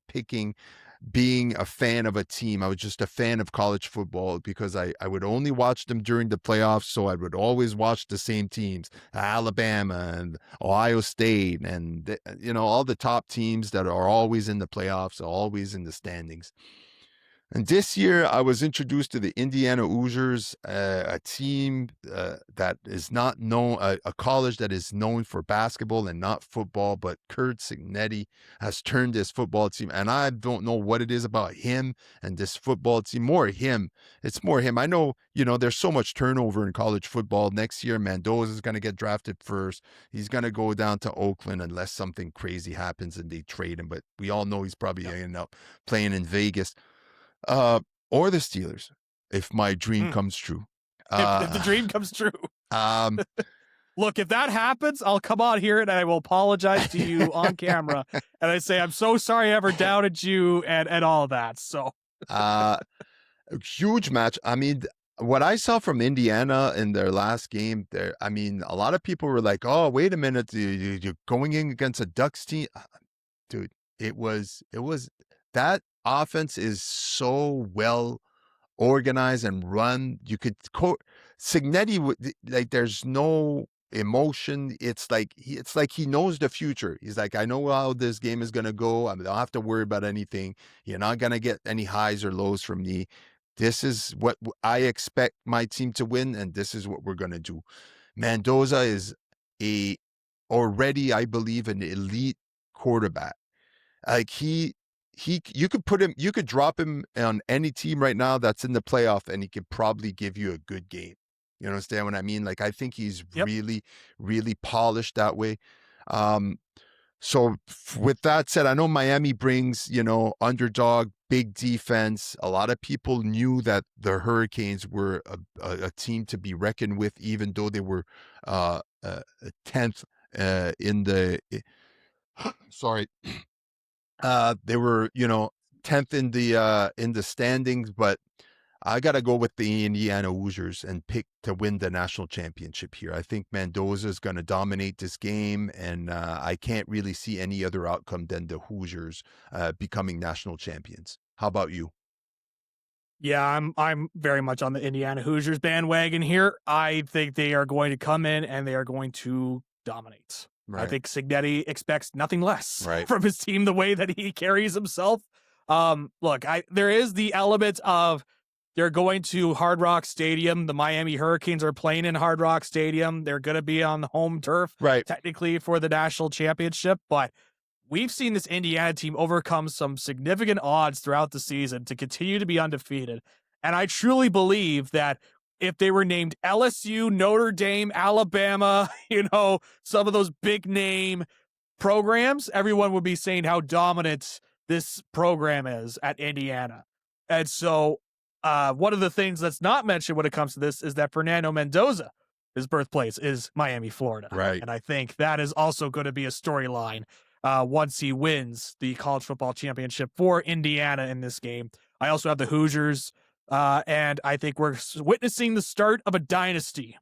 being a fan of a team. I was just a fan of college football because I would only watch them during the playoffs. So I would always watch the same teams, Alabama and Ohio State, and all the top teams that are always in the playoffs, always in the standings. And this year, I was introduced to the Indiana Hoosiers, a team that is not known, a college that is known for basketball and not football. But Kurt Signetti has turned this football team, and I don't know what it is about him and this football team. More him. It's more him. I know, there's so much turnover in college football. Next year, Mendoza is going to get drafted first. He's going to go down to Oakland unless something crazy happens and they trade him. But we all know he's probably going to end up playing in Vegas. Or the Steelers, if my dream comes true. If the dream comes true. Look, if that happens, I'll come on here and I will apologize to you on camera. And I say, I'm so sorry I ever doubted you and all of that. So, huge match. I mean, what I saw from Indiana in their last game there, I mean, a lot of people were like, oh, wait a minute, you're going in against a Ducks team. Dude, it was that offense is so well organized and run. You could Signetti like there's no emotion. It's like he knows the future. He's like, I know how this game is gonna go. I don't have to worry about anything. You're not gonna get any highs or lows from me. This is what I expect my team to win, and this is what we're gonna do. Mendoza is already, I believe, an elite quarterback. Like you could drop him on any team right now that's in the playoff, and he could probably give you a good game. You understand what I mean? Like, I think he's really, really polished that way. So with that said, I know Miami brings, underdog, big defense. A lot of people knew that the Hurricanes were a team to be reckoned with, even though they were 10th in the sorry. They were, 10th in the standings, but I got to go with the Indiana Hoosiers and pick to win the national championship here. I think Mendoza is going to dominate this game, and I can't really see any other outcome than the Hoosiers becoming national champions. How about you? Yeah, I'm very much on the Indiana Hoosiers bandwagon here. I think they are going to come in and they are going to dominate. Right. I think Signetti expects nothing less from his team, the way that he carries himself. Look, there is the element of they're going to Hard Rock Stadium. The Miami Hurricanes are playing in Hard Rock Stadium. They're going to be on the home turf, technically, for the national championship. But we've seen this Indiana team overcome some significant odds throughout the season to continue to be undefeated. And I truly believe that if they were named LSU, Notre Dame, Alabama, some of those big name programs, everyone would be saying how dominant this program is at Indiana. And so one of the things that's not mentioned when it comes to this is that Fernando Mendoza, his birthplace is Miami, Florida. Right. And I think that is also going to be a storyline once he wins the college football championship for Indiana in this game. I also have the Hoosiers, and I think we're witnessing the start of a dynasty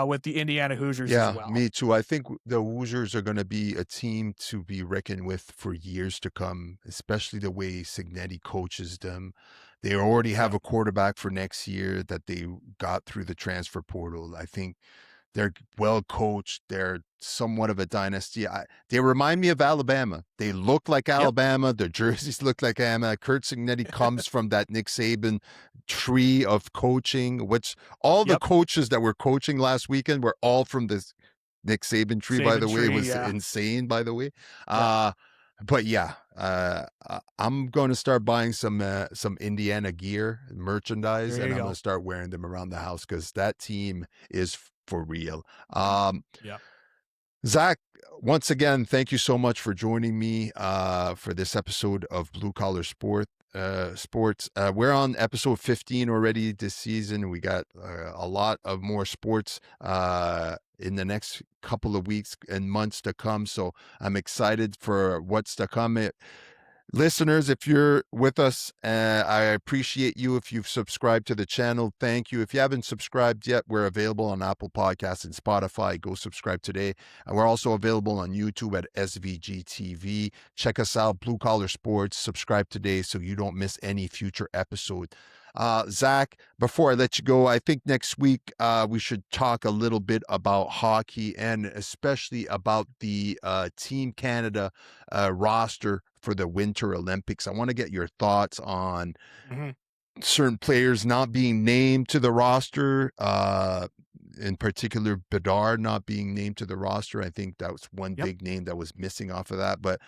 with the Indiana Hoosiers as Yeah, well. me too. I think the Hoosiers are going to be a team to be reckoned with for years to come, especially the way Signetti coaches them. They already have Yep. a quarterback for next year that they got through the transfer portal. I think they're well coached. They're somewhat of a dynasty. They remind me of Alabama. They look like Yep. Alabama. Their jerseys look like Alabama. Kurt Signetti comes from that Nick Saban tree of coaching, which all the Yep. coaches that were coaching last weekend were all from this Nick Saban tree, by Saban the way. It tree. was Yeah. insane, by the way. Yep. But yeah, I'm going to start buying some Indiana gear, merchandise, There and you I'm going to go. start wearing them around the house because that team is for real. Yep. Zach, once again, thank you so much for joining me for this episode of Blue Collar Sports. We're on episode 15 already this season. We got a lot of more sports in the next couple of weeks and months to come. So I'm excited for what's to come. Listeners, if you're with us, I appreciate you. If you've subscribed to the channel, thank you. If you haven't subscribed yet, we're available on Apple Podcasts and Spotify. Go subscribe today. And we're also available on YouTube at SVG TV. Check us out, Blue Collar Sports. Subscribe today so you don't miss any future episode. Zach, before I let you go, I think next week we should talk a little bit about hockey and especially about the Team Canada roster for the Winter Olympics. I want to get your thoughts on Mm-hmm. certain players not being named to the roster, in particular Bedard not being named to the roster. I think that was one Yep. big name that was missing off of that. But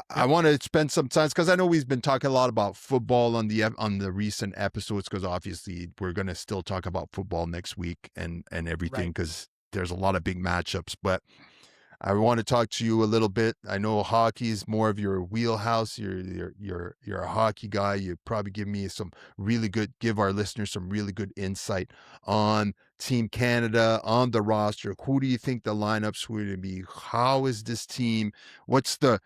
I Yep. want to spend some time because I know we've been talking a lot about football on the recent episodes because obviously we're going to still talk about football next week and everything Right. because there's a lot of big matchups. But I want to talk to you a little bit. I know hockey is more of your wheelhouse. You're a hockey guy. You probably give our listeners some really good insight on Team Canada, on the roster. Who do you think the lineups would to be? How is this team? What's the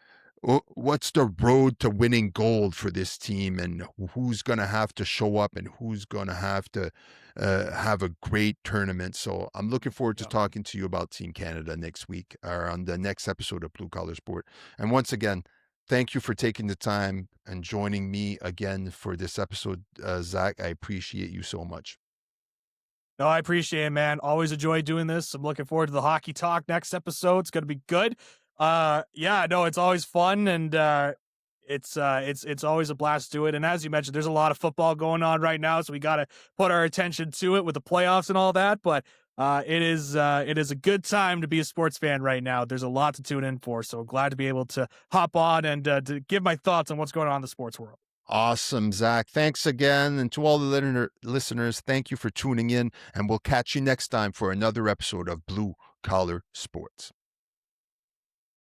what's the road to winning gold for this team, and who's going to have to show up and who's going to have to have a great tournament. So I'm looking forward to Yep. talking to you about Team Canada next week or on the next episode of Blue Collar Sport. And once again, thank you for taking the time and joining me again for this episode, Zach. I appreciate you so much. No, I appreciate it, man. Always enjoy doing this. I'm looking forward to the hockey talk next episode. It's gonna be good. Yeah, no, it's always fun and it's always a blast to do it. And as you mentioned, there's a lot of football going on right now, so we gotta put our attention to it with the playoffs and all that. But it is a good time to be a sports fan right now. There's a lot to tune in for, so glad to be able to hop on and to give my thoughts on what's going on in the sports world. Awesome, Zach. Thanks again. And to all the listeners, thank you for tuning in. And we'll catch you next time for another episode of Blue Collar Sports.